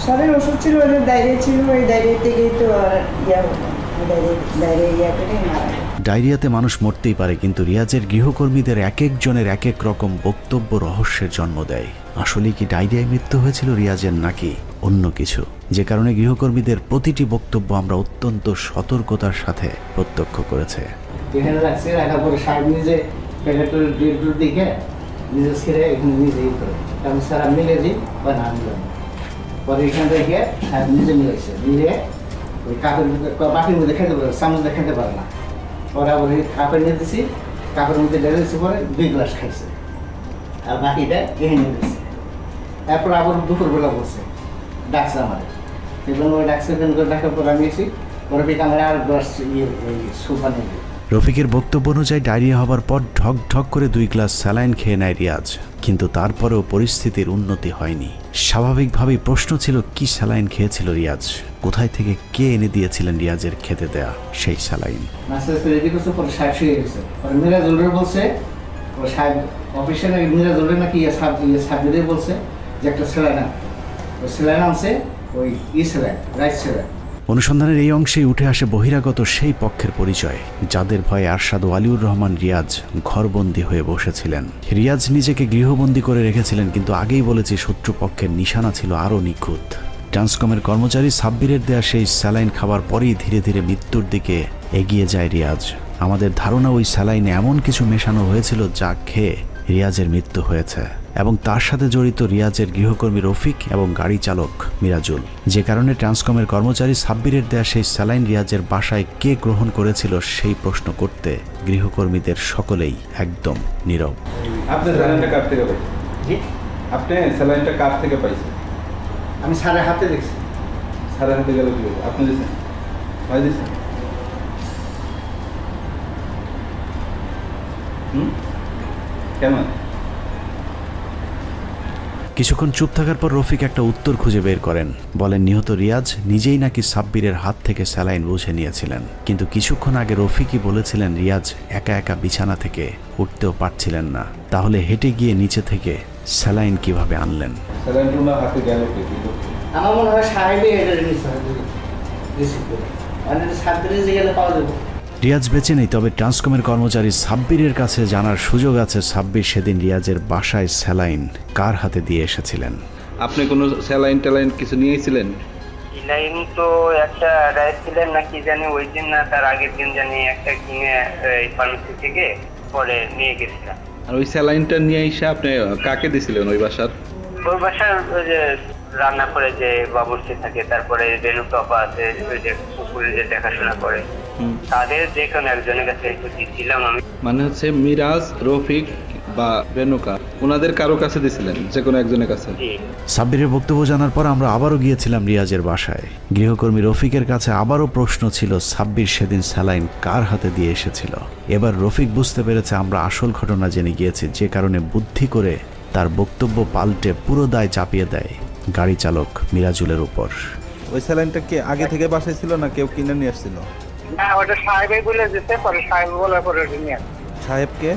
স্যারের ওষুধ ছিল, ওদের ডায়রিয়া ছিল, ওই ডায়রিয়া থেকেই তো ডায়রিয়া করে মারা গেছে। ডায়রিয়াতে মানুষ মরতেই পারে, কিন্তু রিয়াজের গৃহকর্মীদের এক একজনের এক এক রকম বক্তব্য রহস্যের জন্ম দেয়। আসলে কি ডায়রিয়ায় মৃত্যু হয়েছিল রিয়াজের, নাকি অন্য কিছু? যে কারণে গৃহকর্মীদের প্রতিটি বক্তব্য আমরা অত্যন্ত সতর্কতার সাথে প্রত্যক্ষ করেছে। এখানে রাখছে, রাখার পরে সাহেব নিজে প্যাকেটের ডিউটির দিকে নিজে ছেড়ে এখানে নিজেই করে, কারণ স্যার মিলে দিই বা না মিলাম। পরে এখানে রেখে সাহেব নিজে মিলাইছে, মিলে ওই কাপের মধ্যে বাটির মধ্যে খেতে পারে, সামনে খেতে পারে না। পরে আবার ওই কাপে নিয়ে দিচ্ছি, কাপের মধ্যে ঢেলে দিচ্ছি, পরে 2 গ্লাস খাইছে, আর বাকিটা এখানে নিয়ে দিচ্ছে। তারপর আবার দুপুরবেলা বলছে, ডাকছে আমার, সেজন্য ওই ডাকছে, ডাকার পর আমি এসেছি, পরে বিকালে আর গ্লাস স্যুপ বানিয়ে দিই। রফিকের বক্তব্য অনুযায়ী ডায়রিয়া হবার পর ঢক ঢক করে 2 গ্লাস স্যালাইন খেয়ে নেয় রিয়াজ, কিন্তু তারপরেও পরিস্থিতির উন্নতি হয়নি। স্বাভাবিকভাবেই প্রশ্ন ছিল, কি স্যালাইন খেয়েছিল রিয়াজ, কোথায় থেকে কে এনে দিয়েছিলেন রিয়াজের খেতে দেয়া সেই স্যালাইন? মিরাজুলের বলছে, ও সাহেব অফিসে মিরাজুলের নাকি সাহেবদের বলছে যে একটা স্যালাইন, ওই স্যালাইন আনছে, ওই স্যালাইন, রাইস স্যালাইন। অনুসন্ধানের এই অংশেই উঠে আসে বহিরাগত সেই পক্ষের পরিচয়, যাদের ভয়ে আরশাদ ওয়ালিউর রহমান রিয়াজ ঘরবন্দি হয়ে বসেছিলেন। রিয়াজ নিজেকে গৃহবন্দী করে রেখেছিলেন, কিন্তু আগেই বলেছি শত্রুপক্ষের নিশানা ছিল আরও নিখুঁত। ট্রান্সকমের কর্মচারী সাব্বিরের দেয়া সেই স্যালাইন খাবার পরেই ধীরে ধীরে মৃত্যুর দিকে এগিয়ে যায় রিয়াজ। আমাদের ধারণা ওই স্যালাইনে এমন কিছু মেশানো হয়েছিল যা খেয়ে রিয়াজের মৃত্যু হয়েছে, এবং তার সাথে জড়িত রিয়াজের গৃহকর্মী রফিক এবং গাড়ি চালক মিরাজুল। যে কারণে ট্রান্সকমের কর্মচারী সাব্বিরের দেয়া সেই স্যালাইন রিয়াজের বাসায় কে গ্রহণ করেছিল সেই প্রশ্ন করতে গৃহকর্মীদের সকলেই একদম নীরব। আপনি স্যালাইনটা কার থেকে পাইছেন? আপনি স্যালাইনটা কার থেকে পাইছেন? আমি স্যারের হাতে দেখছি। স্যারের হাতে গেল কি আপনি দিয়েছেন? ভাই দিয়েছেন? কেন? কিছুক্ষণ চুপ থাকার পর রফিক একটা উত্তর খুঁজে বের করেন। বলেন নিহত রিয়াজ নিজেই নাকি সাব্বিরের হাত থেকে স্যালাইন বুঝে নিয়েছিলেন, কিন্তু কিছুক্ষণ আগে রফিকই বলেছিলেন রিয়াজ একা একা বিছানা থেকে উঠতেও পারছিলেন না। তাহলে হেঁটে গিয়ে নিচে থেকে স্যালাইন কিভাবে আনলেন? আমার মনে হয় সাহেবই এটা রিসিভ করে, মানে সাব্বিরে গেলে পাওয়া যাবে। রিয়াজ বেঁচে নেই, তবে ট্রান্সকমের কর্মচারী সাব্বিরের কাছে জানার সুযোগ আছে সাব্বির সেদিন রিয়াজের বাসায় স্যালাইন কার হাতে দিয়ে এসেছিলেন। আপনি কোনো স্যালাইন ট্যালাইন কিছু নিয়েছিলেন? স্যালাইন তো একটা রাইস ছিলেন না কি জানি, ওই দিন না তার আগের দিন জানি একটা কিনে ফার্মেসি থেকে পরে নিয়ে গেছিলাম। আর ওই স্যালাইনটা নিয়ে এসে আপনি কাকে দিয়েছিলেন ওই বাসার? ওই বাসার ওই যে রান্না করে যে বাবুর্চি থাকে, তারপরে রেণুকাপা আছে, ওই যে পুকুরে যে দেখাশোনা করে, তাদের যে কোনো একজনের কাছে একটু দিচ্ছিলাম আমি। মানে হচ্ছে মিরাজ, রফিক বা রেণুকা, ওনাদের কারো কাছে দিছিলেন? যে কোনো একজনের কাছে? সাব্বিরের বক্তব্য জানার পর আমরা আবারও গিয়েছিলাম রিয়াজের বাসায়। গৃহকর্মী রফিকের কাছে আবারও প্রশ্ন ছিল সাব্বির সেদিন স্যালাইন কার হাতে দিয়ে এসেছিল। এবার রফিক বুঝতে পেরেছে আমরা আসল ঘটনা জেনে গিয়েছি, যে কারণে বুদ্ধি করে তার বক্তব্য পাল্টে পুরো দায় চাপিয়ে দেয় গাড়ি চালক মিরাজুলের উপর। ওই স্যালাইনটা কি আগে থেকে বাসায় ছিল না কেউ কিনে নিয়ে আসছিল? না, ওটা সাহেবই বলে দিতে, পরে সাহেব বলার পরে ওটা নিয়ে আসছে। সাহেবকে?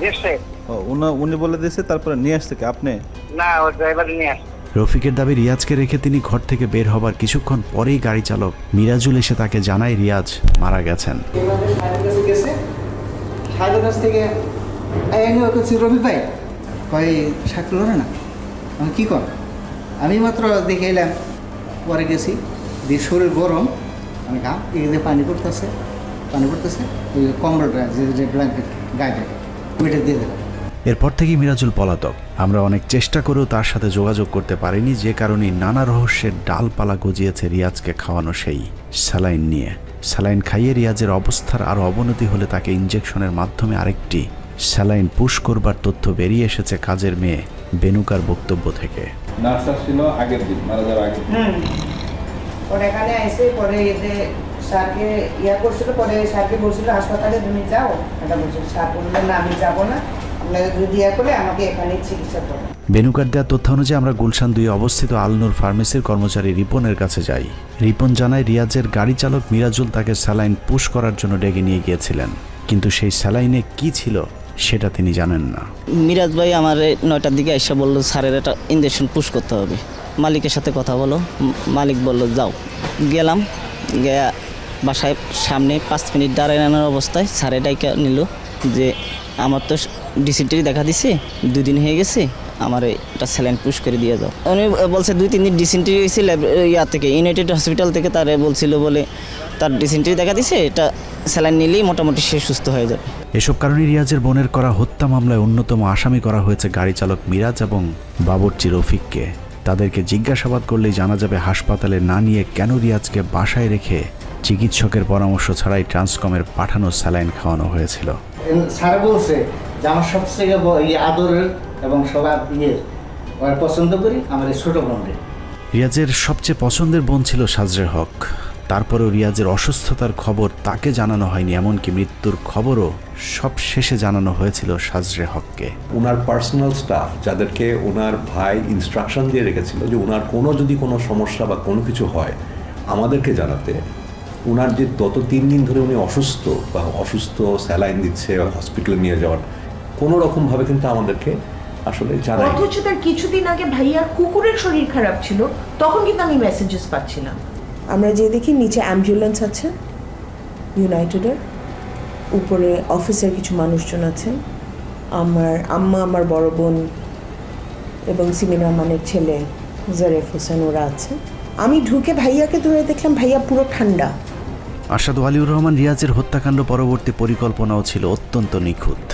এসে ও উনি বলে দিয়েছে, তারপরে নিয়ে আসছে কি আপনি? না, ও ড্রাইভার নিয়ে আসছে। রফিকের দাবি রিয়াজকে রেখে তিনি ঘর থেকে বের হবার কিছুক্ষণ পরেই গাড়ি চালক মিরাজুল এসে তাকে জানায় রিয়াজ মারা গেছেন। সাহেবের কাছ থেকে রফিক ভাই কয় সাক্ষী হলো না, আমি কী কর, আমি মাত্র দেখে এলাম, পরে গেছি দিয়ে শরীর গরম, আমি ঘাম এখানে পানি পড়তেছে ওই কম্বলটা যে ব্ল্যাঙ্কেট গায়ে ওইটা দিয়ে দিলাম। এরপর থেকেই মিরাজুল পলাতক। আমরা অনেক চেষ্টা করেও তার সাথে যোগাযোগ করতে পারিনি, যে কারণে নানা রহস্যের ডালপালা গজিয়েছে রিয়াজকে খাওয়ানো সেই স্যালাইন নিয়ে। স্যালাইন খাইয়ে রিয়াজের অবস্থার আরও অবনতি হলে তাকে ইঞ্জেকশনের মাধ্যমে আরেকটি স্যালাইন পুশ করবার তথ্য বেরিয়ে এসেছে কাজের মেয়ে বেনুকার বক্তব্য থেকে। নার্স ছিল আগের দিন, মারা যাওয়ার আগের দিন। পরে এখানে এসে পরে এতে স্যারকে করছিল, পরে স্যারকে বলছিল হাসপাতালে তুমি যাও, এটা বলছিল। স্যার বললেন না, আমি যাবো না, আপনাকে যদি করলে আমাকে এখানে চিকিৎসা করো। বেনুকার দেওয়া তথ্য অনুযায়ী আমরা গুলশান 2 অবস্থিত আলনুর ফার্মেসির কর্মচারী রিপনের কাছে যাই। রিপন জানায় রিয়াজের গাড়ি চালক মিরাজুল তাকে স্যালাইন পুশ করার জন্য ডেকে নিয়ে গিয়েছিলেন, কিন্তু সেই স্যালাইনে কি ছিল সেটা তিনি জানেন না। মিরাজ ভাই আমার 9টার দিকে এসে বললো স্যারের একটা ইঞ্জেকশন পুশ করতে হবে, মালিকের সাথে কথা বলো। মালিক বলল যাও। গেলাম, গিয়ে বাসায় সামনে 5 মিনিট দাঁড়ানোর অবস্থায় স্যারে ডাইকা নিল যে আমার তো ডিসেন্টারি দেখা দিছে, 2 দিন হয়ে গেছে, আমার এটা স্যালাইন পুশ করে দিয়ে যাও। উনি বলছে 2-3 দিন ডিসেন্টারি হয়েছে থেকে ইউনাইটেড হসপিটাল থেকে, তারে বলছিল বলে তার ডিসেন্টারি দেখা দিছে, এটা স্যালাইন নিলেই মোটামুটি সে সুস্থ হয়ে যাবে। এসব কারণে রিয়াজের বোনের করা হত্যা মামলায় অন্যতম আসামি করা হয়েছে গাড়ি চালক মিরাজ এবং বাবুর্চি রফিককে। তাদেরকে জিজ্ঞাসাবাদ করলেই জানা যাবে হাসপাতালে না নিয়ে কেন রিয়াজকে বাসায় রেখে চিকিৎসকের পরামর্শ ছাড়াই ট্রান্সকমের পাঠানো স্যালাইন খাওয়ানো হয়েছিল। স্যার বলছে যে আমার সবথেকে আদরের এবং সবার পছন্দ করি আমার এই ছোট বোনকে। রিয়াজের সবচেয়ে পছন্দের বোন ছিল সাজরে হক। তারপরেও রিয়াজের অসুস্থতার খবর তাকে জানানো হয়নি, এমনকি মৃত্যুর খবরও সব শেষে জানানো হয়েছিল সাজরে হককে। ওনার পার্সোনাল স্টাফ যাদেরকে ওনার ভাই ইনস্ট্রাকশন দিয়ে রেখেছিল যে ওনার যদি কোনো সমস্যা বা কোনো কিছু হয় আমাদেরকে জানাতে। ওনার যে গত 3 দিন ধরে উনি অসুস্থ স্যালাইন দিচ্ছে, হসপিটালে নিয়ে যাওয়ার কোনো রকমভাবে কিন্তু আমাদেরকে আসলে জানাই। অথচ তার কিছুদিন আগে ভাইয়ার কুকুরের শরীর খারাপ ছিল, তখন কিন্তু আমি মেসেজেস পাচ্ছিলাম। আমরা যে দেখি নিচে অ্যাম্বুলেন্স আছে ইউনাইটেডের, উপরে অফিসের কিছু মানুষজন আছেন, আমার আম্মা, আমার বড় বোন এবং সিমিন রহমানের ছেলে জারেফ হোসেন, ওরা আছে। আমি ঢুকে ভাইয়াকে ধরে দেখলাম ভাইয়া পুরো ঠান্ডা। আসাদ ওয়ালিউর রহমান রিয়াজের হত্যাকাণ্ড পরবর্তী পরিকল্পনাও ছিল অত্যন্ত নিখুঁত।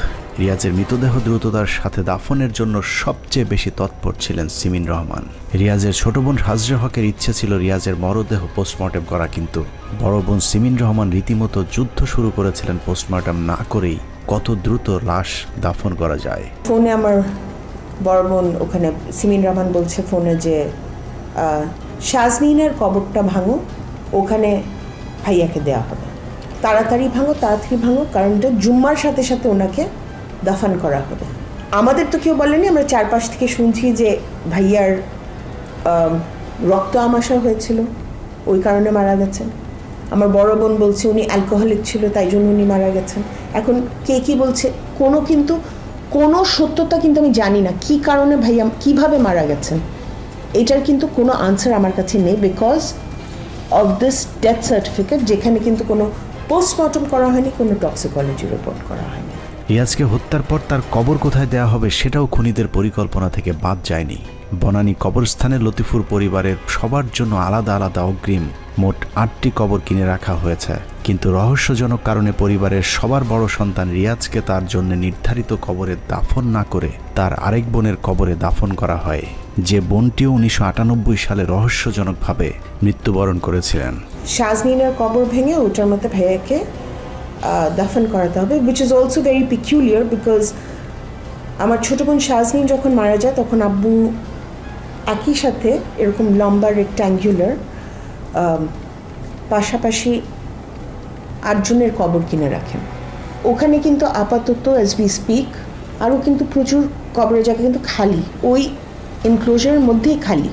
রিয়াজের মৃতদেহ দ্রুততার সাথে দাফনের জন্য সবচেয়ে বেশি তৎপর ছিলেন সিমিন রহমান। রিয়াজের ছোট বোন সাজরে হকের ইচ্ছে ছিল রিয়াজের মরদেহ পোস্টমর্টেম করা, কিন্তু বড় বোন সিমিন রহমান রীতিমতো যুদ্ধ শুরু করেছিলেন পোস্টমর্টেম না করেই কত দ্রুত লাশ দাফন করা যায়। ফোনে আমার বড় বোন ওখানে সিমিন রহমান বলছে ফোনে যে শাজনীনের কবরটা ভাঙো, ওখানে ভাইয়াকে দেওয়া হবে, তাড়াতাড়ি ভাঙো, কারণ এটা জুম্মার সাথে সাথে ওনাকে দাফন করা হবে। আমাদের তো কেউ বলেনি, আমরা চারপাশ থেকে শুনছি যে ভাইয়ার রক্ত আমাশা হয়েছিল, ওই কারণে মারা গেছেন। আমার বড় বোন বলছে উনি অ্যালকোহলিক ছিল, তাই জন্য উনি মারা গেছেন। এখন কে কি বলছে কোনো সত্যতা কিন্তু আমি জানি না কী কারণে ভাইয়া কীভাবে মারা গেছেন, এটার কিন্তু কোনো আনসার আমার কাছে নেই because of this death certificate, যেখানে কিন্তু কোনো পোস্টমর্টম করা হয়নি, কোনো টক্সিকোলজি রিপোর্ট করা হয়নি। রিয়াজকে হত্যার পর তার কবর কোথায় দেয়া হবে সেটাও খুনিদের পরিকল্পনা থেকে বাদ যায়নি। বনানী কবরস্থানে লতিফুর পরিবারের সবার জন্য আলাদা আলাদা অগ্রিম মোট 8টি কবর কিনে রাখা হয়েছে, কিন্তু রহস্যজনক কারণে পরিবারের সবার বড় সন্তান রিয়াজকে তার জন্য নির্ধারিত কবরে দাফন না করে তার আরেক বোনের কবরে দাফন করা হয়, যে বোনটিও 1998 সালে রহস্যজনকভাবে মৃত্যুবরণ করেছিলেন। শাজনীনের কবর ভেঙে ওটার মধ্যে ভাইয়াকে দাফন করাতে হবে, which is also very peculiar because আমার ছোটো বোন শাজনীন যখন মারা যায় তখন আব্বু একই সাথে এরকম লম্বা রেক্ট্যাঙ্গুলার পাশাপাশি 8 জনের কবর কিনে রাখেন। ওখানে কিন্তু আপাতত অ্যাজ উই স্পিক আরও কিন্তু প্রচুর কবরের জায়গা কিন্তু খালি, ওই এনক্লোজারের মধ্যেই খালি।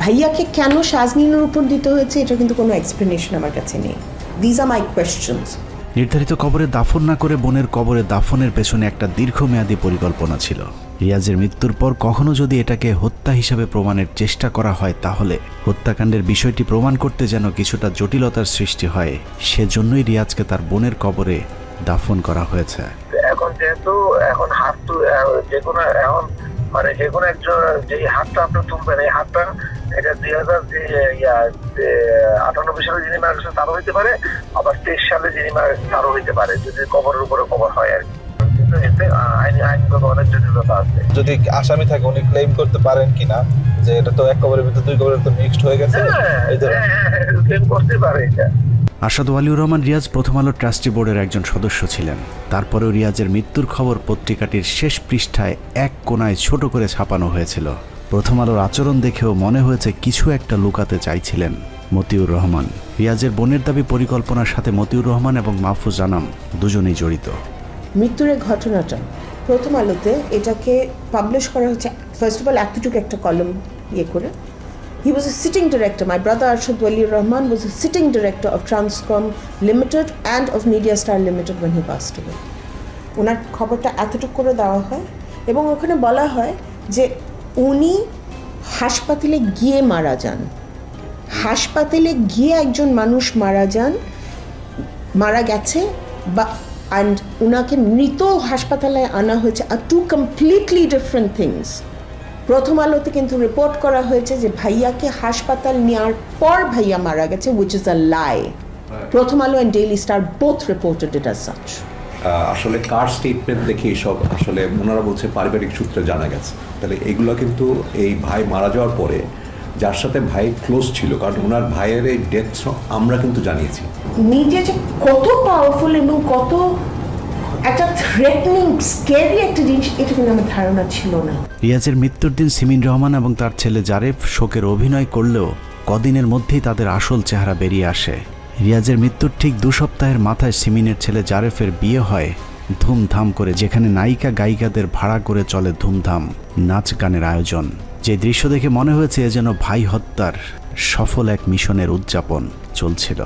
ভাইয়াকে কেন শাজনীনের উপর দিতে হয়েছে এটা কিন্তু কোনো এক্সপ্লেনেশন আমার কাছে নেই। These are my questions. নির্ধারিত কবরে দাফন না করে বোনের কবরে দাফনের পেছনে একটা দীর্ঘমেয়াদী পরিকল্পনা ছিল। রিয়াজের মৃত্যুর পর কখনো যদি এটাকে হত্যা হিসাবে প্রমাণের চেষ্টা করা হয়, তাহলে হত্যাকাণ্ডের বিষয়টি প্রমাণ করতে যেন কিছুটা জটিলতার সৃষ্টি হয়, সেজন্যই রিয়াজকে তার বোনের কবরে দাফন করা হয়েছে। এখন যেহেতু এখন হাত যে কোনো এখন মানে যে কোনো একজন যে হাতটা আপনি তুলবেন, এই হাতটা এটা 2098 সালে যিনি মারা গেছেন তারও হইতে পারে, আবার 23 সালে যিনি মারা গেছেন তারও হইতে পারে, যদি কবরের উপরে কবর হয় আর কি। কিন্তু এতে আইনগত অনেক জটিলতা আছে। যদি আসামি থাকে উনি ক্লেম করতে পারেন কিনা যে এটা তো এক কবরের ভিতরে দুই কবরের তো মিক্সড হয়ে গেছে, ক্লেম করতে পারে এটা। আসাদ ওয়ালিউর রহমান রিয়াজ প্রথম আলো ট্রাস্টি বোর্ডের একজন সদস্য ছিলেন। তারপরেও রিয়াজের মৃত্যুর খবর পত্রিকাটির শেষ পৃষ্ঠায় এক কোণায় ছোট করে ছাপানো হয়েছিল। প্রথম আলোর আচরণ দেখেও মনে হয়েছে কিছু একটা লুকাতে চাইছিলেন মতিউর রহমান। রিয়াজের বোনের দাবি পরিকল্পনার সাথে মতিউর রহমান এবং মাহফুজ আনাম দুজনেই জড়িত। মৃত্যুর ঘটনাটা প্রথম আলোতে এটাকে পাবলিশ করা হচ্ছে ফার্স্ট অফ অল এতটুকু একটা কলম করে। He was a sitting director. My brother Arshad Waliur Rahman was a sitting director of Transcom Limited and of Media Star Limited when he passed away. ওনার খবরটা এতটুকু করে দেওয়া হয় এবং ওখানে বলা হয় যে উনি হাসপাতালে গিয়ে মারা যান। হাসপাতালে গিয়ে একজন মানুষ মারা গেছে বা অ্যান্ড ওনাকে মৃত হাসপাতালে আনা হয়েছে, আর টু কমপ্লিটলি ডিফারেন্ট থিংস। প্রথম আলোতে কিন্তু রিপোর্ট করা হয়েছে যে ভাইয়াকে হাসপাতাল নেওয়ার পর ভাইয়া মারা গেছে, উইচ ইজ আ লাই। প্রথম আলো and daily star both reported it as such. আসলে কার স্টেটমেন্ট দেখে এইসব আসলে ওনারা বলছে পারিবারিক সূত্রে জানা গেছে। তাহলে এগুলো কিন্তু এই ভাই মারা যাওয়ার পরে যার সাথে ভাই ক্লোজ ছিল, কারণ ওনার ভাইয়ের এই ডেথ আমরা কিন্তু জানিয়েছি। নিজে যে কত পাওয়ারফুল এবং কত একটা থ্রেটনিং স্ক্যারি একটা জিনিস, এটা কিন্তু আমার ধারণা ছিল না। রিয়াজের মৃত্যুর দিন সিমিন রহমান এবং তার ছেলে জারেফ শোকের অভিনয় করলেও কদিনের মধ্যেই তাদের আসল চেহারা বেরিয়ে আসে। রিয়াজের মৃত্যুর ঠিক 2 সপ্তাহের মাথায় সিমিনের ছেলে জারেফের বিয়ে হয় ধুমধাম করে, যেখানে নায়িকা গায়িকাদের ভাড়া করে চলে ধুমধাম নাচ গানের আয়োজন। যে দৃশ্য দেখে মনে হয়েছে যেন ভাই হত্যার সফল এক মিশনের উদযাপন চলছিল।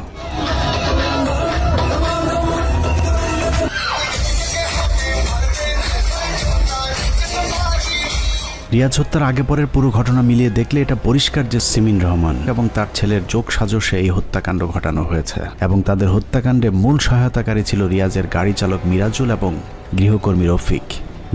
রিয়াজ হত্যার আগে পরের পুরো ঘটনা মিলিয়ে দেখলে এটা পরিষ্কার যে সিমিন রহমান এবং তার ছেলের যোগ সাজসে এই হত্যাকাণ্ড ঘটানো হয়েছে, এবং তাদের হত্যাকাণ্ডে মূল সহায়তাকারী ছিল রিয়াজের গাড়ি চালক মিরাজুল এবং গৃহকর্মী রফিক।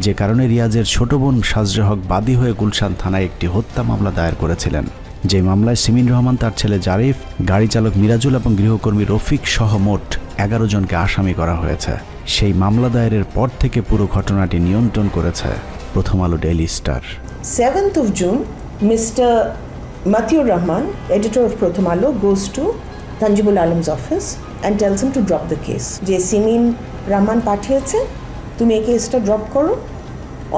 যে কারণে রিয়াজের ছোট বোন সাজরে হক বাদী হয়ে গুলশান থানায় একটি হত্যা মামলা দায়ের করেছিলেন। যে মামলায় সিমিন রহমান, তার ছেলে জারিফ, গাড়ি চালক মিরাজুল এবং গৃহকর্মী রফিক সহ মোট 11 জনকে আসামি করা হয়েছে। সেই মামলা দায়েরের পর থেকে পুরো ঘটনাটি নিয়ন্ত্রণ করেছে প্রথম আলো daily star. 7th of June, Mr. Matiur Rahman, editor of Pratham Alo, goes to Tanjibul Alam's office and tells him to drop the case. যে সিমিন রহমান পাঠিয়েছে, তুমি এই কেসটা ড্রপ করো,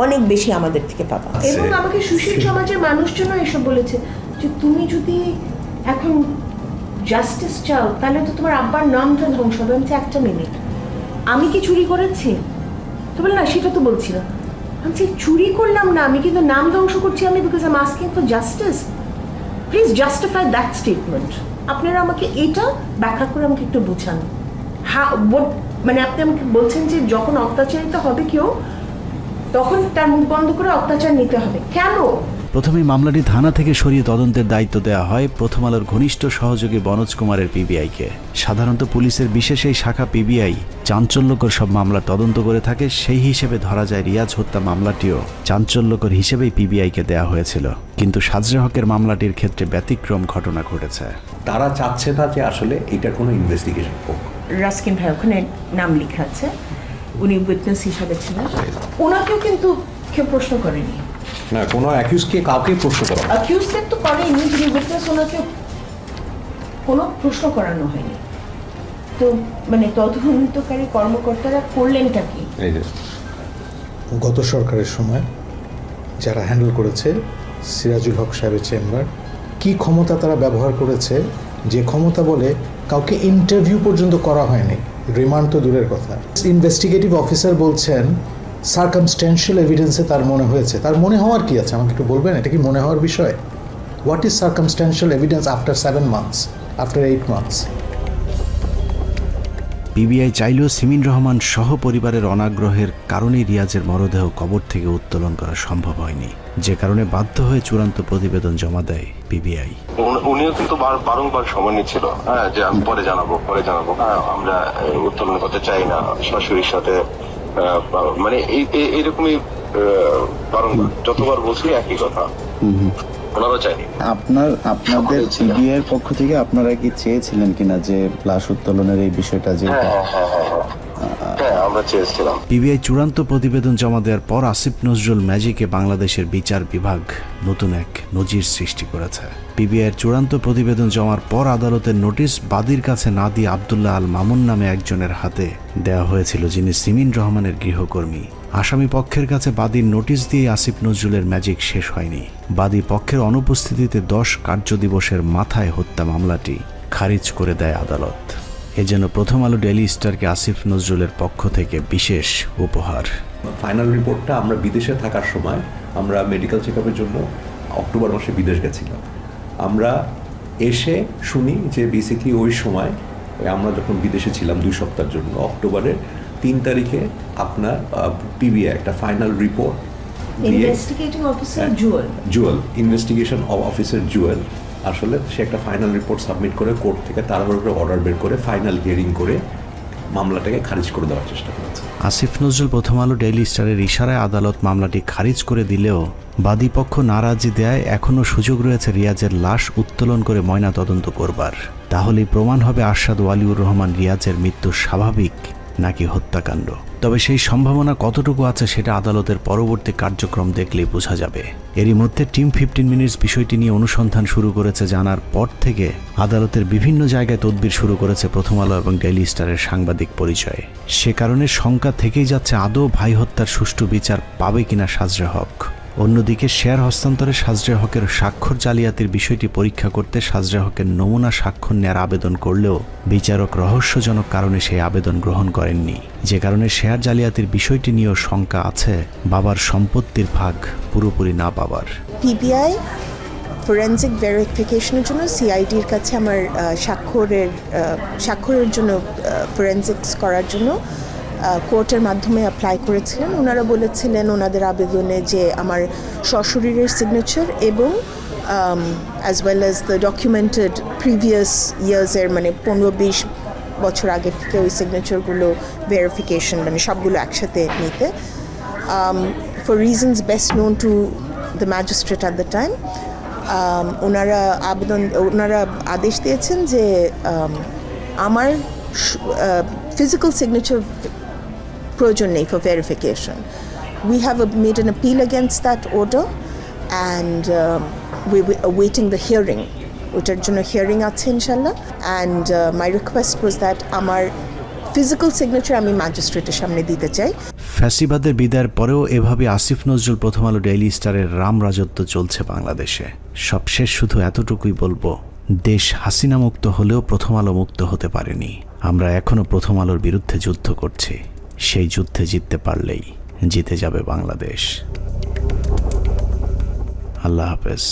অনেক বেশি আমাদের থেকে পাবা। এবং আমাকে সুশীল সমাজের মানুষজনও এসব বলেছে যে তুমি যদি এখন জাস্টিস চাও তাহলে তো তোমার আব্বার নামটা ধ্বংস হবে। আমি একটা মিনিট, আমি কি চুরি করেছি? তো বলে না, সেটা তো বলছি না। আমি চুরি করলাম না, আমি কিন্তু নাম ধ্বংস করছি আমি, because I am asking for justice. Please justify that statement. আপনারা আমাকে এটা ব্যাখ্যা করে আমাকে একটু বোঝান। মানে আপনি আমাকে বলছেন যে যখন অত্যাচারিত হবে কেউ, তখন তার মুখ বন্ধ করে অত্যাচার নিতে হবে, কেন? প্রথমে মামলাটি থানা থেকে সরিয়ে তদন্তের দায়িত্ব দেওয়া হয় প্রথম আলোর ঘনিষ্ঠ সহযোগী বনোজ কুমারের পিবিআইকে। সাধারণত পুলিশের বিশেষ এই শাখা পিবিআই চাঞ্চল্যকর সব মামলার তদন্ত করে থাকে, সেই হিসেবে ধরা যায় রিয়াজ হত্যা মামলাটিও চাঞ্চল্যকর হিসেবেই পিবিআইকে দেওয়া হয়েছিল। কিন্তু সাজরে হকের মামলাটির ক্ষেত্রে ব্যতিক্রম ঘটনা ঘটেছে। তারা চাচ্ছে না যে আসলে এটা কোনো ইনভেস্টিগেশন হোক। রাস্কিন ভাই ওখানে নাম লেখা আছে, উনি উইটনেস হিসাবে ছিলেন, ওনাকেও কিন্তু কেউ প্রশ্ন করেনি। না, কোনো অ্যাকিউজকে কাউকে প্রশ্ন করা হয়। অ্যাকিউজদের তো করেনি, যিনি উইটনেস ওনাকে কোনো প্রশ্ন করানো হয়নি। তো মানে তদন্তকারী কর্মকর্তারা করলেনটা কি? এই যে গত সরকারের সময় যারা হ্যান্ডেল করেছে সিরাজুল হক সাহেবের চেম্বার, কি ক্ষমতা তারা ব্যবহার করেছে, যে ক্ষমতা বলে কাউকে ইন্টারভিউ পর্যন্ত করা হয়নি, রিমান্ড তো দূরের কথা। ইনভেস্টিগেটিভ অফিসার বলছেন সার্কামস্ট্যান্সিয়াল এভিডেন্সে তার মনে হয়েছে। তার মনে হওয়ার কি আছে, আমাকে একটু বলবেন, এটা কি মনে হওয়ার বিষয়? What is circumstantial evidence after 7 months, after 8 months? PBI চাইলেও সিমিন রহমান সহ পরিবারের অনাগ্রহের কারণেই রিয়াজের মরদেহ কবর থেকে উত্তোলন করা সম্ভব হয়নি, যে কারণে বাধ্য হয়ে চূড়ান্ত প্রতিবেদন জমা দেয় পিবিআই। উনিও কিন্তু বারংবার সময় নিচ্ছিল, হ্যাঁ, যে আমি পরে জানাবো, হ্যাঁ, আমরা উত্তোলন করতে চাই না শাশুড়ির সাথে, মানে এইরকমই বারংবার যতবার বলছি একই কথা, ওনারা চাইনি। আপনাদের পিবিআইয়ের পক্ষ থেকে আপনারা কি চেয়েছিলেন কিনা যে লাশ উত্তোলনের এই বিষয়টা যে? হ্যাঁ, আমরা চেয়েছিলাম। পিবিআই চূড়ান্ত প্রতিবেদন জমা দেওয়ার পর আসিফ নজরুল ম্যাজিকে বাংলাদেশের বিচার বিভাগ নতুন এক নজির সৃষ্টি করেছে। পিবিআইয়ের চূড়ান্ত প্রতিবেদন জমার পর আদালতের নোটিশ বাদীর কাছে না দিয়ে আব্দুল্লাহ আল মামুন নামে একজনের হাতে দেওয়া হয়েছিল, যিনি সিমিন রহমানের গৃহকর্মী। আসামি পক্ষের কাছে বাদীর নোটিশ দিয়ে আসিফ নজরুলের ম্যাজিক শেষ হয়নি। বাদী পক্ষের অনুপস্থিতিতে 10 কার্যদিবসের মাথায় হত্যা মামলাটি খারিজ করে দেয় আদালত। এজন্য প্রথম আলো ডেইলি স্টারকে আসিফ নজরুলের পক্ষ থেকে বিশেষ উপহার। ফাইনাল রিপোর্টটা আমরা বিদেশে থাকার সময় আমরা মেডিকেল চেক আপের জন্য অক্টোবর মাসে বিদেশ গেছিলাম। আমরা এসে শুনি যে বেসিক্যালি ওই সময় আমরা যখন বিদেশে ছিলাম 2 সপ্তাহের জন্য, অক্টোবরের 3 তারিখে আপনার পিবিআই একটা final report investigating officer Jewel investigation officer Jewel আসলে সে একটা ফাইনাল রিপোর্ট সাবমিট করে কোর্ট থেকে তাড়াহুড়ো করে অর্ডার বের করে ফাইনাল হিয়ারিং করে মামলাটাকে খারিজ করে দেওয়ার চেষ্টা করেছে। আসিফ নজরুল প্রথম আলো ডেইলি স্টারের ইশারায় আদালত মামলাটি খারিজ করে দিলেও বাদীপক্ষ নারাজি দেয় এখনও সুযোগ রয়েছে রিয়াজের লাশ উত্তোলন করে ময়না তদন্ত করবার। তাহলেই প্রমাণ হবে আরশাদ ওয়ালিউর রহমান রিয়াজের মৃত্যু স্বাভাবিক নাকি হত্যাকাণ্ড। তবে সেই সম্ভাবনা কতটুকু আছে সেটা আদালতের পরবর্তী কার্যক্রম দেখলেই বোঝা যাবে। এরই মধ্যে টিম 15 মিনিটস বিষয়টি নিয়ে অনুসন্ধান শুরু করেছে। জানার পর থেকে আদালতের বিভিন্ন জায়গায় তদবির শুরু করেছে প্রথম আলো এবং ডেইলি স্টারের সাংবাদিক পরিচয়ে। সে কারণে শঙ্কা থেকেই যাচ্ছে আদৌ ভাই হত্যার সুষ্ঠু বিচার পাবে কিনা সাজরে হক। অন্যদিকে শেয়ার হস্তান্তরে সাজরে হকের স্বাক্ষর জালিয়াতির বিষয়টি পরীক্ষা করতে সাজরে হকের নমুনা স্বাক্ষর নেয়ার আবেদন করলেও বিচারক রহস্যজনক কারণে সেই আবেদন গ্রহণ করেননি, যে কারণে শেয়ার জালিয়াতির বিষয়টি নিয়েও শঙ্কা আছে বাবার সম্পত্তির ভাগ পুরোপুরি না পাবার। পিবিআই ফরেনসিক ভেরিফিকেশনের জন্য সিআইডির কাছে আমার স্বাক্ষরের জন্য ফরেনসিক্স করার জন্য কোর্টের মাধ্যমে অ্যাপ্লাই করেছিলেন। ওনারা বলেছিলেন ওনাদের আবেদনে যে আমার সশরীরের সিগনেচার এবং as well as the documented previous ইয়ার্সের মানে 15-20 বছর আগে থেকে ওই সিগনেচারগুলো ভেরিফিকেশন মানে সবগুলো একসাথে নিতে, for reasons best known to the magistrate at the time. ওনারা আদেশ দিয়েছেন যে আমার physical signature provision নেই for verification. We have made an appeal against that order and we're awaiting the hearing. ওটার জন্য হিয়ারিং আছে ইনশাল্লাহ, and my request was that আমার ফিজিক্যাল সিগনেচার আমি ম্যাজিস্ট্রেটের সামনে দিতে চাই। ফ্যাসিবাদের বিদায়ের পরেও এভাবে আসিফ নজরুল প্রথম আলো ডেইলি স্টারের রাম রাজত্ব চলছে বাংলাদেশে। সবশেষ শুধু এতটুকুই বলবো, দেশ হাসিনা মুক্ত হলেও প্রথম আলো মুক্ত হতে পারেনি। আমরা এখনো প্রথম আলোর বিরুদ্ধে যুদ্ধ করছি। সেই যুদ্ধে জিততে পারলেই জিতে যাবে বাংলাদেশ। আল্লাহ হাফেজ।